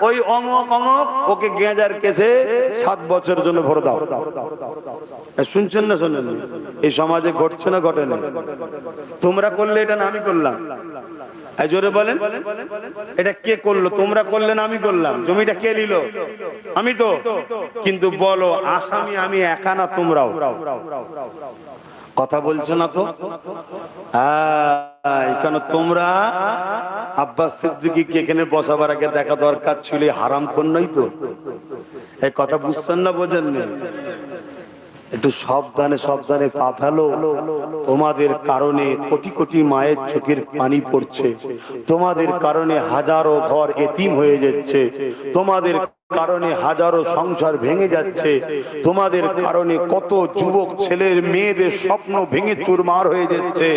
ওই অমক অমক ওকে গেঁজার কেসে 7 বছরের জন্য ভরে দাও। শুনছেন না শোনেন? এই সমাজে ঘটছে না ঘটে না? তোমরা করলে এটা না আমি করলাম? জোরে বলেন, এটা কে করলো? তোমরা করলে না আমি করলাম? জমিটা কে নিল? আমি তো। কিন্তু বলো, আসামি আমি একা না তোমরাও? কথা বলছো না তো? কেন তোমরা আব্বাস সিদ্দিকীকে এখানে বসাবার আগে দেখা দরকার ছিল, হারাম কোন নই তো? এই কথা বুঝছেন না? বোঝেন না? একটু সাবধানে সাবধানে পা ফেলো। তোমাদের কারণে কোটি কোটি মায়ের চোখের পানি পড়ছে, তোমাদের কারণে হাজারো ঘর এতিম হয়ে যাচ্ছে, তোমাদের কারণে হাজারো সংসার ভেঙে যাচ্ছে, তোমাদের কারণে কত যুবক ছেলের মেয়েদের স্বপ্ন ভেঙে চুরমার হয়ে যাচ্ছে,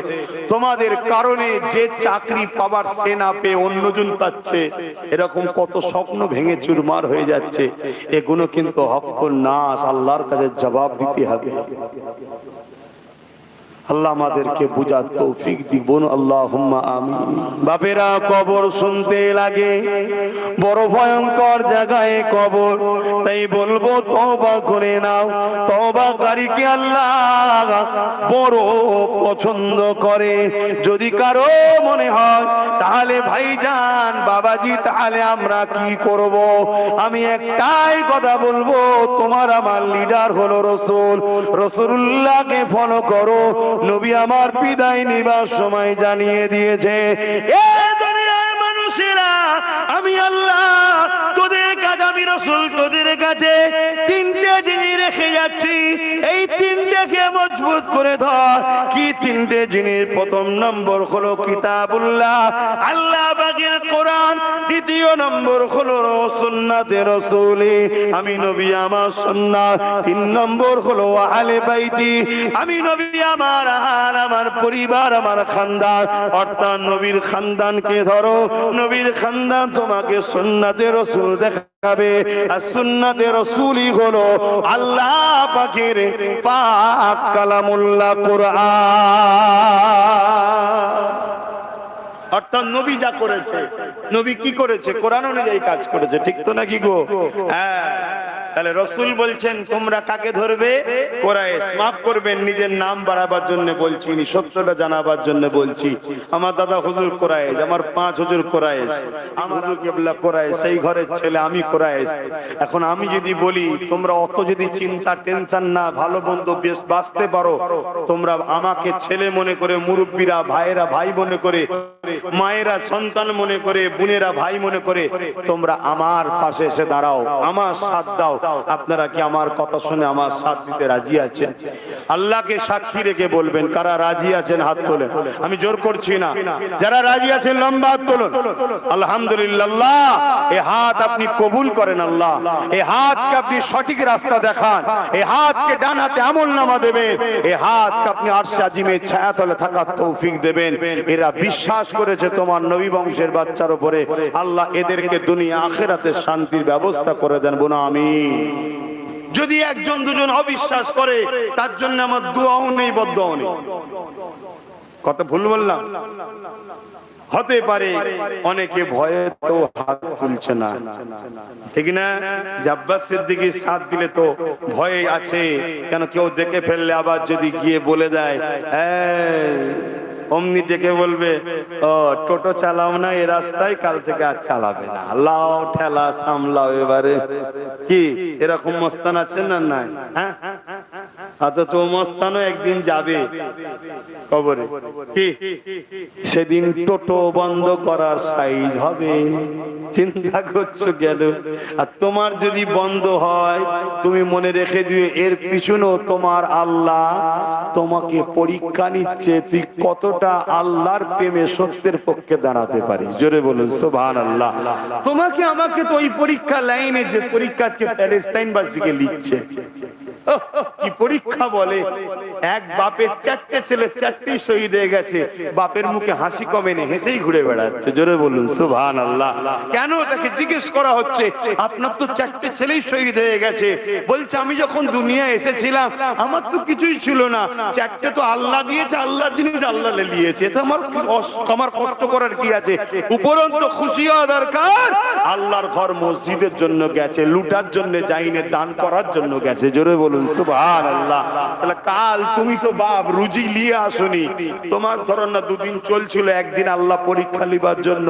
তোমাদের কারণে যে চাকরি পাবার সে না পেয়ে অন্যজন পাচ্ছে, এরকম কত স্বপ্ন ভেঙে চুরমার হয়ে যাচ্ছে। এগুলো কিন্তু হকুন নাস, আল্লাহর কাছে জবাব দিতে হবে। আল্লাহ আমাদেরকে বুঝার তৌফিক দিবেন, আল্লাহুম্মা আমিন। বাপেরা, কবর শুনতে লাগে বড় ভয়ঙ্কর জায়গায় কবর, তাই বলবো তওবা করে নাও। তওবাকারীকে আল্লাহ বড় পছন্দ করে। যদি কারো মনে হয় তাহলে ভাইজান বাবাজি তাহলে আমরা কি করব, আমি একটাই কথা বলবো, তোমার আমার লিডার হলো রাসূল, রাসূলুল্লাহকে ফলো করো। নবী আমার বিদায় নেবার সময় জানিয়ে দিয়েছে, এ দুনিয়ার মানুষেরা, আমি আল্লাহ তোদের কাছে, আমি রাসূল তোদের কাছে তিনটে জিনিস রেখে যাচ্ছি, এই তিনটেকে মজবুত করে ধর। কি তিনটে জিনিস? প্রথম নম্বর হলো কিতাবুল্লাহ, আল্লাহ পাকের কোরআন। দ্বিতীয় নম্বর হলো সুন্নাতে রাসূলি, আমি নবী আমার সুন্নাত। তিন নম্বর হলো আহলে বাইতি, আমি নবী আমার আর আমার পরিবার, আমার খানদান, অর্থাৎ নবীর খানদানকে ধরো। নবীর খানদান তোমাকে সুন্নাতে রাসূল দেখাবে, আর সুন্নাতে রাসূলি হলো আল্লাহ পাকের পাক কালামুল্লাহ কোরআন। অর্থাৎ নবী যা করেছে, নবী কি করেছে? কোরআন অনুযায়ী কাজ করেছে, ঠিক তো নাকি গো? হ্যাঁ। তাহলে রাসূল বলছেন তোমরা কাকে ধরবে? কুরাইশ। মাফ করবেন, নিজের নাম বাড়াবার জন্য বলছি, সত্যটা জানাবার জন্য বলছি। আমার দাদা হুজুর কুরাইশ, আমার পাঁচ হুজুর কুরাইশ, আমার হুজুর কিবলা কুরাইশ, সেই ঘরের ছেলে আমি কুরাইশ। এখন আমি যদি বলি তোমরা অত যদি চিন্তা টেনশন না, ভালো বন্ধু বেশ বাঁচতে পারো, তোমরা আমাকে ছেলে মনে করে, মুরব্বীরা ভাইয়েরা ভাই মনে করে, মায়েরা সন্তান মনে করে, বোনেরা ভাই মনে করে, তোমরা আমার পাশে এসে দাঁড়াও, আমার সাথ দাও। আপনারা কি আমার কথা শুনে আমার সাথ দিতে রাজি আছেন? আল্লাহকে সাক্ষী রেখে বলবেন কারা রাজি আছেন, হাত তোলেন। আমি জোর করছি না, যারা রাজি আছেন লম্বা হাত তোলেন। আলহামদুলিল্লাহ। এই হাত আপনি কবুল করেন আল্লাহ, এই হাতকে আপনি সঠিক রাস্তা দেখান, এই হাতকে ডান হাতে আমলনামা দেবেন, এই হাতকে আপনি আরশে আজিমের ছায়াতলে থাকার তৌফিক দেবেন। এরা বিশ্বাস করেছে তোমার নবী বংশের বাচ্চার উপরে, আল্লাহ এদেরকে দুনিয়া আখিরাতে শান্তির ব্যবস্থা করে দেন, বোনা আমিন। যদি একজন দুজন অবিশ্বাস করে তার জন্য আমার দোয়াও নেই, বদদোয়াও নেই। কত ভুল বললাম? হতে পারে অনেকে ভয়ে তো হাত তুলছে না, ঠিক না? আব্বাস সিদ্দিকীর সাথ দিলে তো ভয়ে আছে, কেন কেউ দেখে ফেললে আবার যদি গিয়ে বলে দেয়, অমনি ডেকে বলবে, ও টোটো চালাও না এ রাস্তায়, কাল থেকে আর চালাবে না, লাও ঠেলা সামলাও। এবারে কি এরকম মস্তান আছেন না? নাই। হ্যাঁ, অথচ মস্তানও একদিন যাবে কবরে। কি সেদিন টোটো বন্ধ করার সাইজ হবে, চিন্তা করছো গেল। আর তোমার যদি বন্ধ হয়, তুমি মনে রেখে দিও এর পিছনেও তোমার আল্লাহ তোমাকে পরীক্ষা নিচ্ছে, তুই কতটা আল্লাহর প্রেমে সত্যের পক্ষে দাঁড়াতে পারিস। জোরে বলুন সুবহানাল্লাহ। তোমাকে আমাকে তো ওই পরীক্ষা লাইনে, যে পরীক্ষা আজকে প্যালেস্টাইনবাসীকে লিখছে, কি পরীক্ষা বলে! এক বাপের চারটে ছেলে, চারটি শহীদ হয়ে গেছে, বাপের মুখে হাসি কমেনি, হেসেই ঘুরে বেড়াচ্ছে। জোরে বলুন সুবহানাল্লাহ। কেন? তাকে জিজ্ঞেস করা হচ্ছে, আপনার তো চারটে ছেলেই শহীদ হয়ে গেছে। বলছে আমি যখন দুনিয়া এসেছিলাম আমার তো কিছুই ছিল না, চারটে তো আল্লাহ দিয়েছে, আল্লাহ জিনিস আল্লাহ নিয়েছে, তো আমার কষ্ট করার কি আছে? উপরন্ত খুশি হওয়া দরকার। আল্লাহর ঘর মসজিদের জন্য গেছে, লুটার জন্য যায়নি, দান করার জন্য গেছে। জোরে বলুন সুবহানাল্লাহ। তাহলে কাল তুমি তো বাপ রুজি নিয়ে আসনি, তোমার ধরো না দুদিন চলছিল, একদিন আল্লাহ পরীক্ষা লিবার জন্য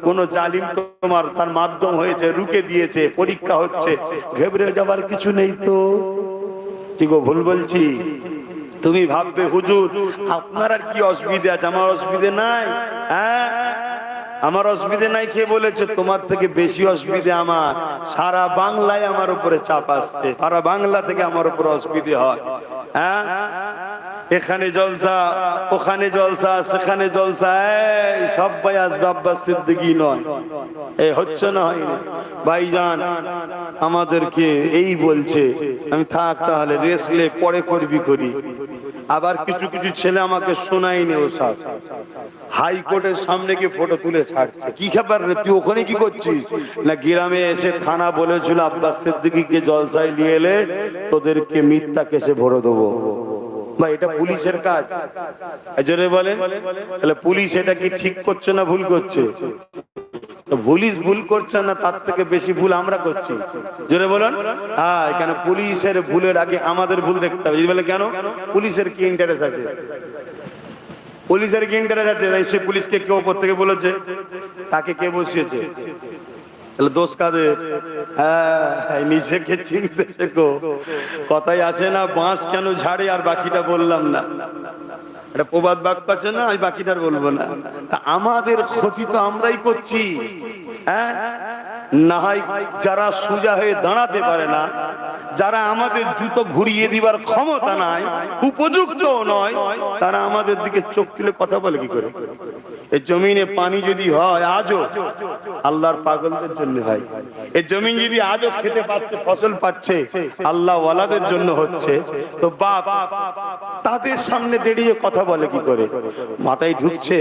কোন জালিম তোমার তার মাধ্যম হয়েছে, রুকে দিয়েছে, পরীক্ষা হচ্ছে, ঘেবড়ে যাবার কিছু নেই তো। কি গো ভুল বলছি? তুমি ভাববে হুজুর আপনার আর কি অসুবিধা আছে, আমার অসুবিধা নাই। হ্যাঁ, আমার অসুবিধা নাই কে বলেছে? তোমার থেকে বেশি অসুবিধা আমার। সারা বাংলায় আমার উপরে চাপ আসছে, সারা বাংলা থেকে আমার উপরে অসুবিধা হয়। হ্যাঁ, এখানে জলসা, ওখানে জলসা, সেখানে জলসা, সবাই আসবে, আব্বাস সিদ্দিকী নয়। এই হচ্ছে না, হয়নি ভাইজান। আমাদেরকে এই বলছে, আমি থাক তাহলে রেসলে পরে করবি করি। আবার কিছু কিছু ছেলে আমাকে শোনায়নি, ও সব হাইকোর্টের সামনে গিয়ে ফটো তুলে ছাড়ছে। কি খবর রে, তুই ওখানে কি করছিস? না গ্রামে এসে থানা বলেছিল আব্বাস সিদ্দিকীকে জলসায় নিয়ে এলে তোদেরকে মিথ্যা কেসে ভরে দেবো। ভাই এটা পুলিশের কাজ, জোরে বলেন। তাহলে পুলিশ এটা কি ঠিক করছে না ভুল করছে? পুলিশ ভুল করছে না, তার থেকে বেশি ভুল আমরা করছি, জোরে বলুন। হ্যাঁ, কেন পুলিশের ভুলের আগে আমাদের ভুল দেখতে হবে। যদি বলে কেন, পুলিশের কি ইন্টারেস্ট আছে? পুলিশের কি ইন্টারেস্ট আছে? সে পুলিশকে কেউ উপর থেকে বলেছে, তাকে কে বসিয়েছে? তাহলে দোষ কাদের? হ্যাঁ, নিজেকে চিনতে শেখো। কথাই আছে না, বাঁশ কেন ঝাড়ে, আর বাকিটা বললাম না। এটা প্রবাদ বাক্য আছে না, আমি বাকিটা বলবো না। তা আমাদের ক্ষতি তো আমরাই করছি। হ্যাঁ, না হয় যারা সোজা হয়ে দাঁড়াতে পারে না, যারা আমাদের জুতো ঘুরিয়ে দিবার ক্ষমতা নাই, উপযুক্ত নয়, তারা আমাদের দিকে চোখ তুলে কথা বলে কি করে? এই জমিনে পানি যদি হয় আজও, আল্লাহর পাগলদের জন্য হয়। এই জমিন যদি আজও খেতে পাচ্ছে, ফসল পাচ্ছে, আল্লাহ ওয়ালাদের জন্য হচ্ছে, তো বাপ তাদের সামনে দাঁড়িয়ে কথা বলে কি করে? মাথায় ঢুকছে।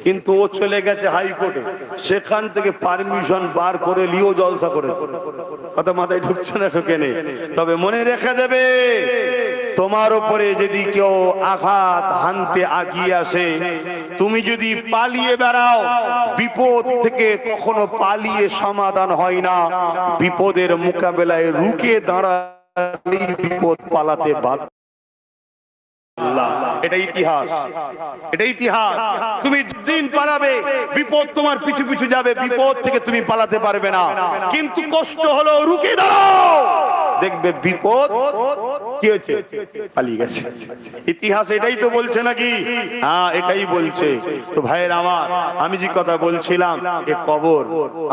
কিন্তু ও চলে গেছে হাইকোর্টে, সেখান থেকে পারমিশন বার করে লিও জলসা করেছে। কথা মাথায় ঢুকছে না, ঢুকে নেই। তবে মনে রেখে দেবে, তোমার উপরে যদি কেউ আঘাত হানতে আগিয়ে আসে, তুমি যদি পালিয়ে বেড়াও, বিপদ থেকে কখনো পালিয়ে সমাধান হয় না। বিপদের মোকাবেলায় রুখে দাঁড়ালেই বিপদ পালাতে বাধ্য। এটা ইতিহাস, এটা ইতিহাস। তুমি দিন পালাবে, বিপদ তোমার পিছু পিছু যাবে, বিপদ থেকে তুমি পালাতে পারবে না। কিন্তু কষ্ট হলো, রুখে দাঁড়াও, দেখবে বিপদ কি হয়েছে, পালিয়ে গেছে। ইতিহাস এটাই তো বলছে নাকি? হ্যাঁ, এটাই বলছে। তো ভাইয়ের আমার, আমি যে কথা বলছিলাম, এ কবর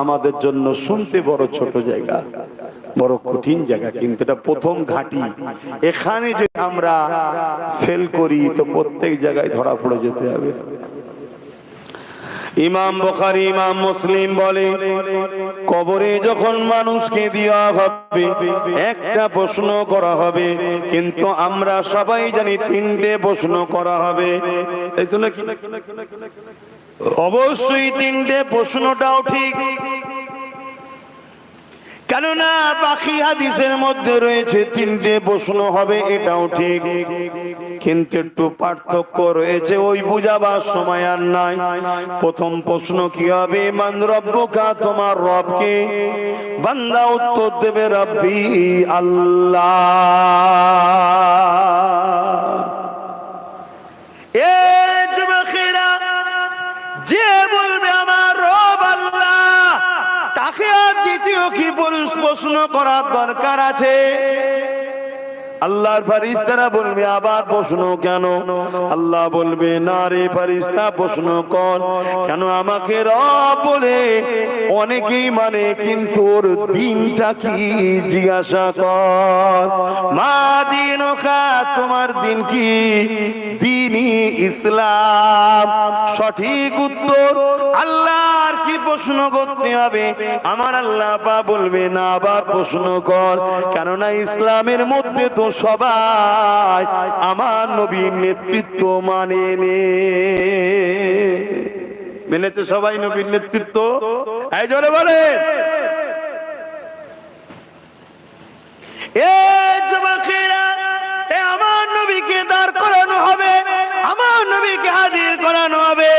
আমাদের জন্য শুনতে বড় ছোট জায়গা, বড় কঠিন জায়গা, কিন্তু এটা প্রথম ঘাঁটি। এখানে যে আমরা ফেল করি, তো প্রত্যেক জায়গায় ধরা পড়ে যেতে হবে। ইমাম বুখারী, ইমাম মুসলিম বলে, কবরে যখন মানুষকে দেওয়া হবে, একটা প্রশ্ন করা হবে, কিন্তু আমরা সবাই জানি তিনটে প্রশ্ন করা হবে। এই তো নাকি? অবশ্যই তিনটে প্রশ্নটাও ঠিক, কেননা বাকি হাদিসের মধ্যে রয়েছে তিনটে প্রশ্ন হবে, এটাও ঠিক। কিন্তু একটু পার্থক্য রয়েছে, ওই বুঝাবার সময় আর নাই। প্রথম প্রশ্ন কি হবে? মান রব্বুকা, তোমার রবকে? বান্দা উত্তর দেবে, রব্বি আল্লাহ। এ যুবকেরা, যে বলবে আমার রব আল্লাহ, তাকে আর দ্বিতীয় কি প্রশ্ন করার দরকার আছে? আল্লাহর ফেরেশতারা বলবে, আবার প্রশ্ন কেন? আল্লাহ বলবে, না রে ফেরেশতা, প্রশ্ন কর। কেন? আমাকে রব বলে অনেকেই মানে, কিন্তু ওর দিনটা কি জিজ্ঞাসা কর। মা দীনুকা, তোমার দিন কি? দ্বীনি ইসলাম। সঠিক উত্তর আল্লাহর কি প্রশ্ন করতে হবে? আমার আল্লাহ পাক বলবে, না, আবার প্রশ্ন কর। কেননা ইসলামের মধ্যে তো সবাই আমার নবীর নেতৃত্ব মেনেছে, সবাই নবীর নেতৃত্ব। এই জোরে বলে, এ যুবকেরা, আমার নবীকে দাঁড় করানো হবে, আমার নবীকে হাজির করানো হবে,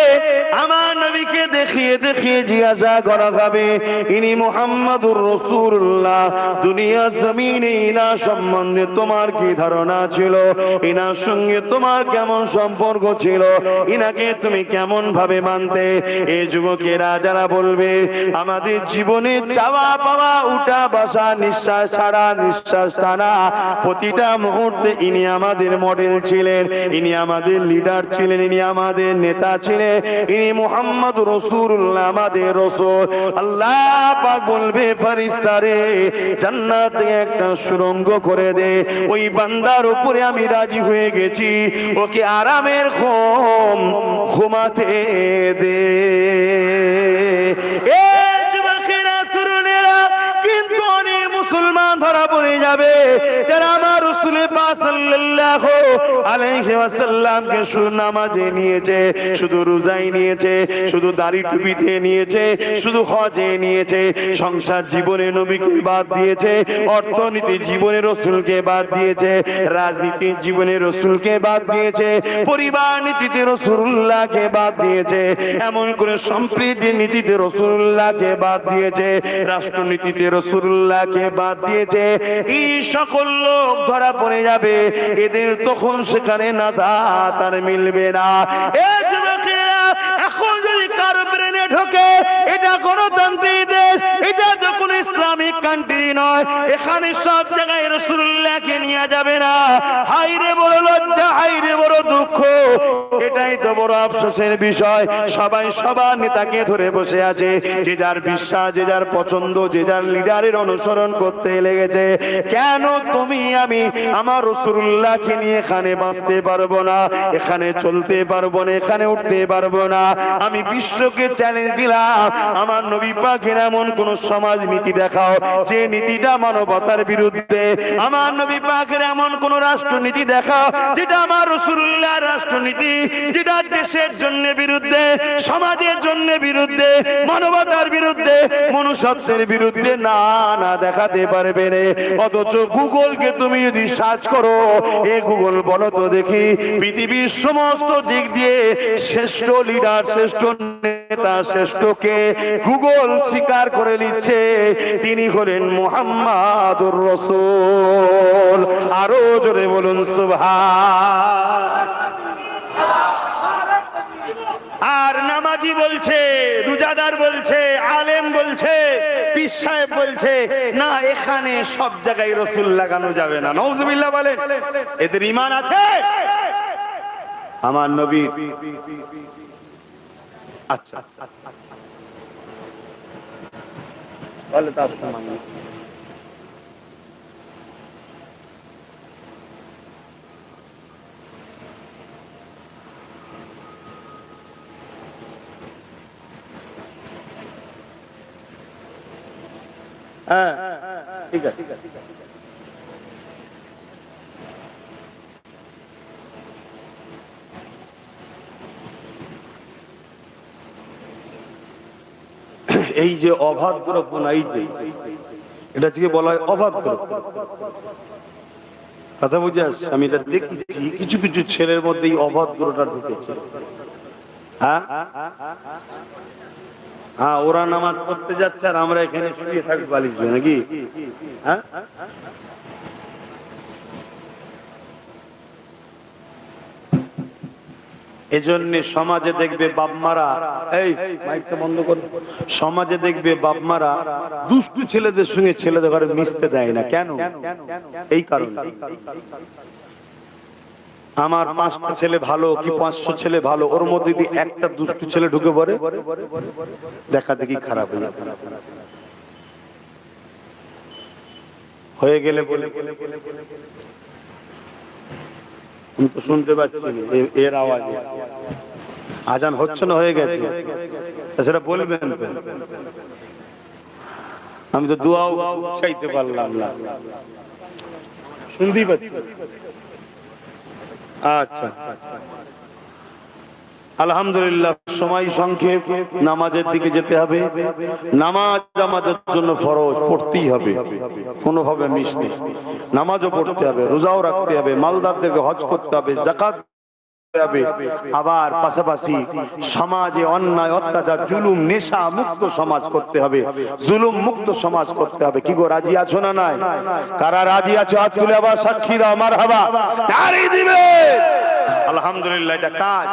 আমার নবীকে দেখিয়ে দেখিয়ে জিজ্ঞাসা করা হবে, ইনি মুহাম্মাদুর রাসূলুল্লাহ। দুনিয়া জমিনে ইনার সম্বন্ধে তোমার কি ধারণা ছিল? ইনার সঙ্গে তোমার কেমন সম্পর্ক ছিল? ইনাকে তুমি কেমন ভাবে মানতে? এই যুবকেরা যারা বলবে, আমাদের জীবনে চাওয়া পাওয়া, উঠা বসা, নিঃশ্বাস ছাড়া নিঃশ্বাস টানা, প্রতিটা মুহূর্তে ইনি আমাদের মডেল ছিলেন, ইনি আমাদের লিডার ছিলেন, ইনি আমাদের নেতা ছিলেন, ইনি মুহাম্মদুর রাসূলুল্লাহ, আমাদের রাসূল। আল্লাহ পাক বলবে, ফেরেশতারে, জান্নাতে একটা সুড়ঙ্গ করে দে, ওই বান্দার উপরে আমি রাজি হয়ে গেছি, ওকে আরামের ঘুম ঘুমাতে দে। এ যুবকেরা, তরুণেরা, কিন্তু অনেক মুসলমান ধরা পড়ে যাবে, যারা আমার রাসূলের পাক সাল্লাল্লাহু আলাইহি ওয়াসাল্লামকে শুধু নামাজে নিয়েছে, শুধু রোজায় নিয়েছে, শুধু দাড়ি টুপিতে নিয়েছে, শুধু হজে নিয়েছে, সংসার জীবনে নবীকে বাদ দিয়েছে, অর্থনীতি জীবনে রাসূলকে বাদ দিয়েছে, রাজনীতি জীবনে রাসূলকে বাদ দিয়েছে, পরিবার নীতিতে রাসূলুল্লাহকে বাদ দিয়েছে, এমন করে সম্প্রীতি নীতিতে রাসূলুল্লাহকে বাদ দিয়েছে, রাষ্ট্রনীতিতে রাসূলুল্লাহকে বাদ দিয়েছে। এই সকল লোক ধরা পড়ে যাবে, এদের তখন সেখানে নাজাত আর মিলবে না। এই যুবকেরা, এখন যদি কারো ব্রেনে ঢোকে এটা গণতান্ত্রিক দেশ, এটা তো কোনো ইসলামিক কান্ট্রি নয়, এখানে সব জায়গায় রাসূলুল্লাহকে নিয়ে যাবে না, হায়রে বড় লজ্জা, হায়রে বড় দুঃখ। এটাই তো বড় আফসোসের বিষয়। সবাই সবার নেতাকে ধরে বসে আছে, যে যার বিশ্বাস, যে যার পছন্দ, যে যার লিডারের অনুসরণ করতে লেগেছে। কেন তুমি আমি আমার রাসূলুল্লাহকে নিয়ে এখানে বাঁচতে পারবো না, এখানে চলতে পারবো না, এখানে উঠতে পারবো না? আমি বিশ্বকে চ্যালেঞ্জ দিলাম, আমার নবী পাকের এমন কোন সমাজ নীতি দেখাও যে নীতিটা মানবতার বিরুদ্ধে। আমার নবী পাকের এমন কোন রাষ্ট্রনীতি দেখাও যেটা আমার রাসূলুল্লাহর রাষ্ট্রনীতি, যেটা দেশের জন্য বিরুদ্ধে, সমাজের জন্য বিরুদ্ধে, মানবতার বিরুদ্ধে, মনুষ্যত্বের বিরুদ্ধে। না না, দেখাতে পারবে না। অথচ গুগলকে তুমি যদি সার্চ করো, এ গুগল বলো তো দেখি পৃথিবীর সমস্ত দিক দিয়ে শ্রেষ্ঠ লিডার, শ্রেষ্ঠ নেতা, শ্রেষ্ঠকে গুগল স্বীকার করে নিচ্ছে, তিনি হলেন মুহাম্মাদুর রাসূল। আরো জোরে বলুন সুবহান। আর নামাজি বলছে, রোজাদার বলছে, আলেম বলছে, পীর সাহেব বলছে না, এখানে সব জায়গায় রাসূল লাগানো যাবে না। নাউজুবিল্লাহ বলেন। এদের ঈমান আছে? আমার নবী আচ্ছা বলে তার সমান হ্যাঁ ঠিক আছে। এই যে অভদ্রপনা, এই যে এটা থেকে বলা হয় অভদ্র। কথা বুঝে আসছে? আমি এটা দেখেছি, কিছু কিছু ছেলের মধ্যে এই অভদ্রতা ঢুকেছে। হ্যাঁ হ্যাঁ, ওরা নামাজ পড়তে যাচ্ছে আর আমরা এখানে শুয়ে থাকবো বালিশ দিয়ে, নাকি? হ্যাঁ, এজন্য সমাজে দেখবে বাপমারা, এই মাইকটা বন্ধ করো, সমাজে দেখবে বাপমারা দুষ্টু ছেলেদের সঙ্গে ছেলেদের ঘরে মিশতে দেয় না। কেন? এই কারণে, আমার 5টা ছেলে ভালো কি 500 ছেলে ভালো, ওর মধ্যে যদি একটা দুষ্টু ছেলে ঢুকে পড়ে, দেখা দেখি খারাপ হয়ে গেলে বলে, আমি তো শুনতে পাচ্ছি এর আওয়াজে, আজান হচ্ছে না, হয়ে গেছে, সেটা বলবেন তো। আমি তো দোয়াও চাইতে পারলাম না, শুনতেই পাচ্ছি। আচ্ছা, আলহামদুলিল্লাহ। সময় সংক্ষেপ, নামাজের দিকে যেতে হবে। নামাজ আমাদের জন্য ফরজ, পড়তেই হবে, কোনোভাবে মিস নেই। নামাজও পড়তে হবে, রোজাও রাখতে হবে, মালদারদেরকে হজ করতে হবে, যাকাত হবে, আবার পাশাপাশি সমাজে অন্যায়, অত্যাচার, জুলুম, নেশা মুক্ত সমাজ করতে হবে, জুলুম মুক্ত সমাজ করতে হবে। কি গো, রাজি আছো না নাই? কারা রাজি আছো হাত তুলে আবার সাক্ষী দাও, মারহাবা নারী দিবে। আলহামদুলিল্লাহ, এটা কাজ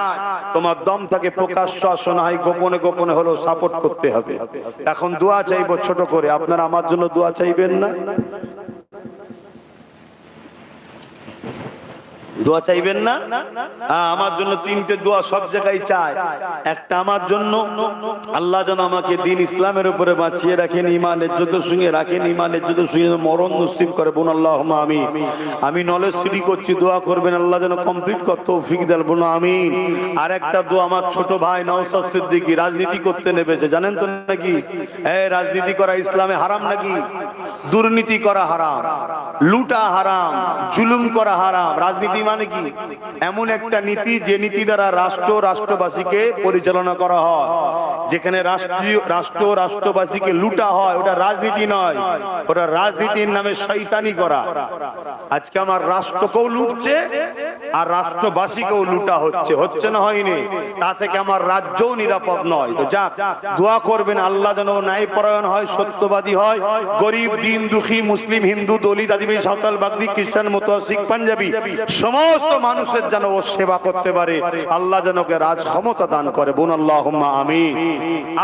তোমার দম থেকে প্রকাশ্য আসনা হয়, গোপনে গোপনে হলো সাপোর্ট করতে হবে। এখন দোয়া চাইবো ছোট করে, আপনারা আমার জন্য দোয়া চাইবেন না? দোয়া চাইবেন না? আমার জন্য 3টে দোয়া সব জায়গায় চায়। একটা আমার জন্য, আল্লাহ যেন আমাকে দ্বীন ইসলামের উপরে বাঁচিয়ে রাখেন, ঈমানের যত সঙ্গে রাখেন, ঈমানের যত সঙ্গে মরণ নসিব করে, বোন আল্লাহুম্মা আমিন। আমি নলেজ স্টাডি করছি, দোয়া করবেন আল্লাহ যেন কমপ্লিট করতে তৌফিক দেন, বোন আমিন। আর একটা দোয়া আমার ছোট ভাই নওশাদ সিদ্দিকী রাজনীতি করতে নেমেছে, জানেন তো নাকি? এই রাজনীতি করা ইসলামে হারাম নাকি? দুর্নীতি করা হারাম, লুটা হারাম, জুলুম করা হারাম। রাজনীতি মানে কি? এমন একটা নীতি যে নীতি দ্বারা রাষ্ট্রবাসীকে পরিচালনা করা হয়। যেখানে রাষ্ট্রবাসীকে লুটা হয়, ওটা রাজনীতি নয়, ওটা রাজনীতির নামে শয়তানি করা। আজকে আমার রাষ্ট্রকেও লুটছে আর রাষ্ট্রবাসীকেও লুটা হচ্ছে না হয়নি? তা থেকে আমার রাজ্যও নিরাপদ নয়। তো যাক, দোয়া করবেন আল্লাহ যেন ন্যায়পরায়ণ হয়, সত্যবাদী হয়, গরিব দিন দুঃখী মুসলিম হিন্দু দলিত আদিবাসী সাঁওতাল বাগদি খ্রিস্টান মতুয়া শিখ পাঞ্জাবি সমস্ত মানুষের যেন ও সেবা করতে পারে। আল্লাহ যেন ওকে রাজ ক্ষমতা দান করে। বোন আল্লাহুম্মা আমিন।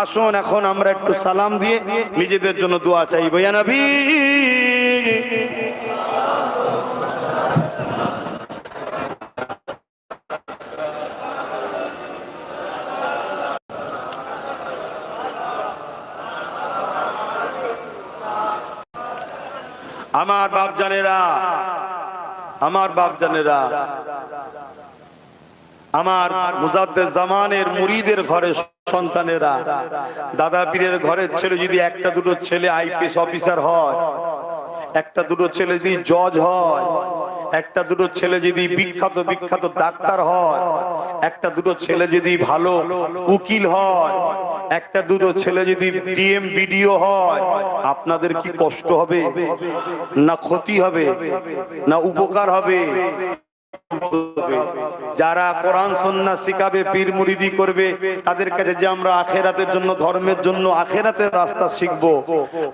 আসুন এখন আমরা একটু সালাম দিয়ে নিজেদের জন্য দোয়া চাইব। ইয়া নবী আমার বাপ জানেরা, আমার বাপ জানেরা, আমার মুজাদ্দেদ জামানের মুরিদের ঘরে সন্তানেরা, দাদা পীরের ঘরের ছেলে যদি একটা দুটো ছেলে আইপিএস অফিসার হয়, একটা দুটো ছেলে যদি জজ হয়, একটা দুটো ছেলে যদি বিখ্যাত বিখ্যাত ডাক্তার হয়, একটা দুটো ছেলে যদি ভালো উকিল হয়, একটা দুটো ছেলে যদি ডিএম বিডিও হয়, আপনাদের কি কষ্ট হবে না ক্ষতি হবে না উপকার হবে? যারা কোরআন সুন্নাহ শিখাবে, পীর মুরিদি করবে, তাদের কাছে যে আমরা আখেরাতের জন্য, ধর্মের জন্য আখেরাতের রাস্তা শিখবো।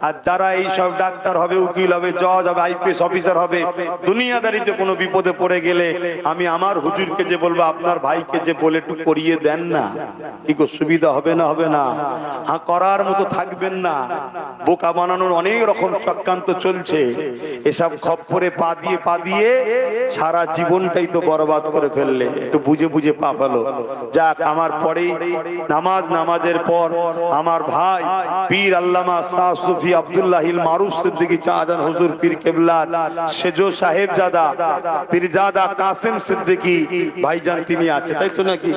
আর যারা এই সব ডাক্তার হবে, উকিল হবে, জজ হবে, আইপিএস অফিসার হবে, দুনিয়াদারিতে কোনো বিপদে পড়ে গেলে আমি আমার হুজুরকে যে বলবো, আপনার ভাইকে যে বলে একটু করিয়ে দেন না, কি গো সুবিধা হবে না? হবে না? হ্যাঁ, করার মতো থাকবেন না। বোকা বানানোর অনেক রকম চক্রান্ত চলছে। এসব খপ্পরে পা দিয়ে সারা জীবনটাই তো বরবাদ করে ফেললে। একটু বুঝে বুঝে পা ফেলো। যাক, আমার পরেই নামাজের পর আমার ভাই পীর আল্লামা শাহ সুফি আব্দুল্লাহিল মারুফ সিদ্দিকী চাঁদান হুজুর পীর কেবলা সেজো সাহেবজাদা পীরজাদা কাসেম সিদ্দিকী ভাইজান তিনি আছে, তাই তো নাকি?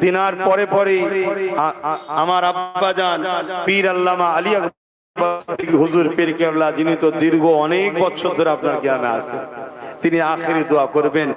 তিনার পরে আমার আব্বাজান পীর আল্লামা আলী হুজুর পীর কেবলা, যিনি তো দীর্ঘ অনেক বছর ধরে আপনার জ্ঞানে আছে, তিনি আখেরি দোয়া করবেন।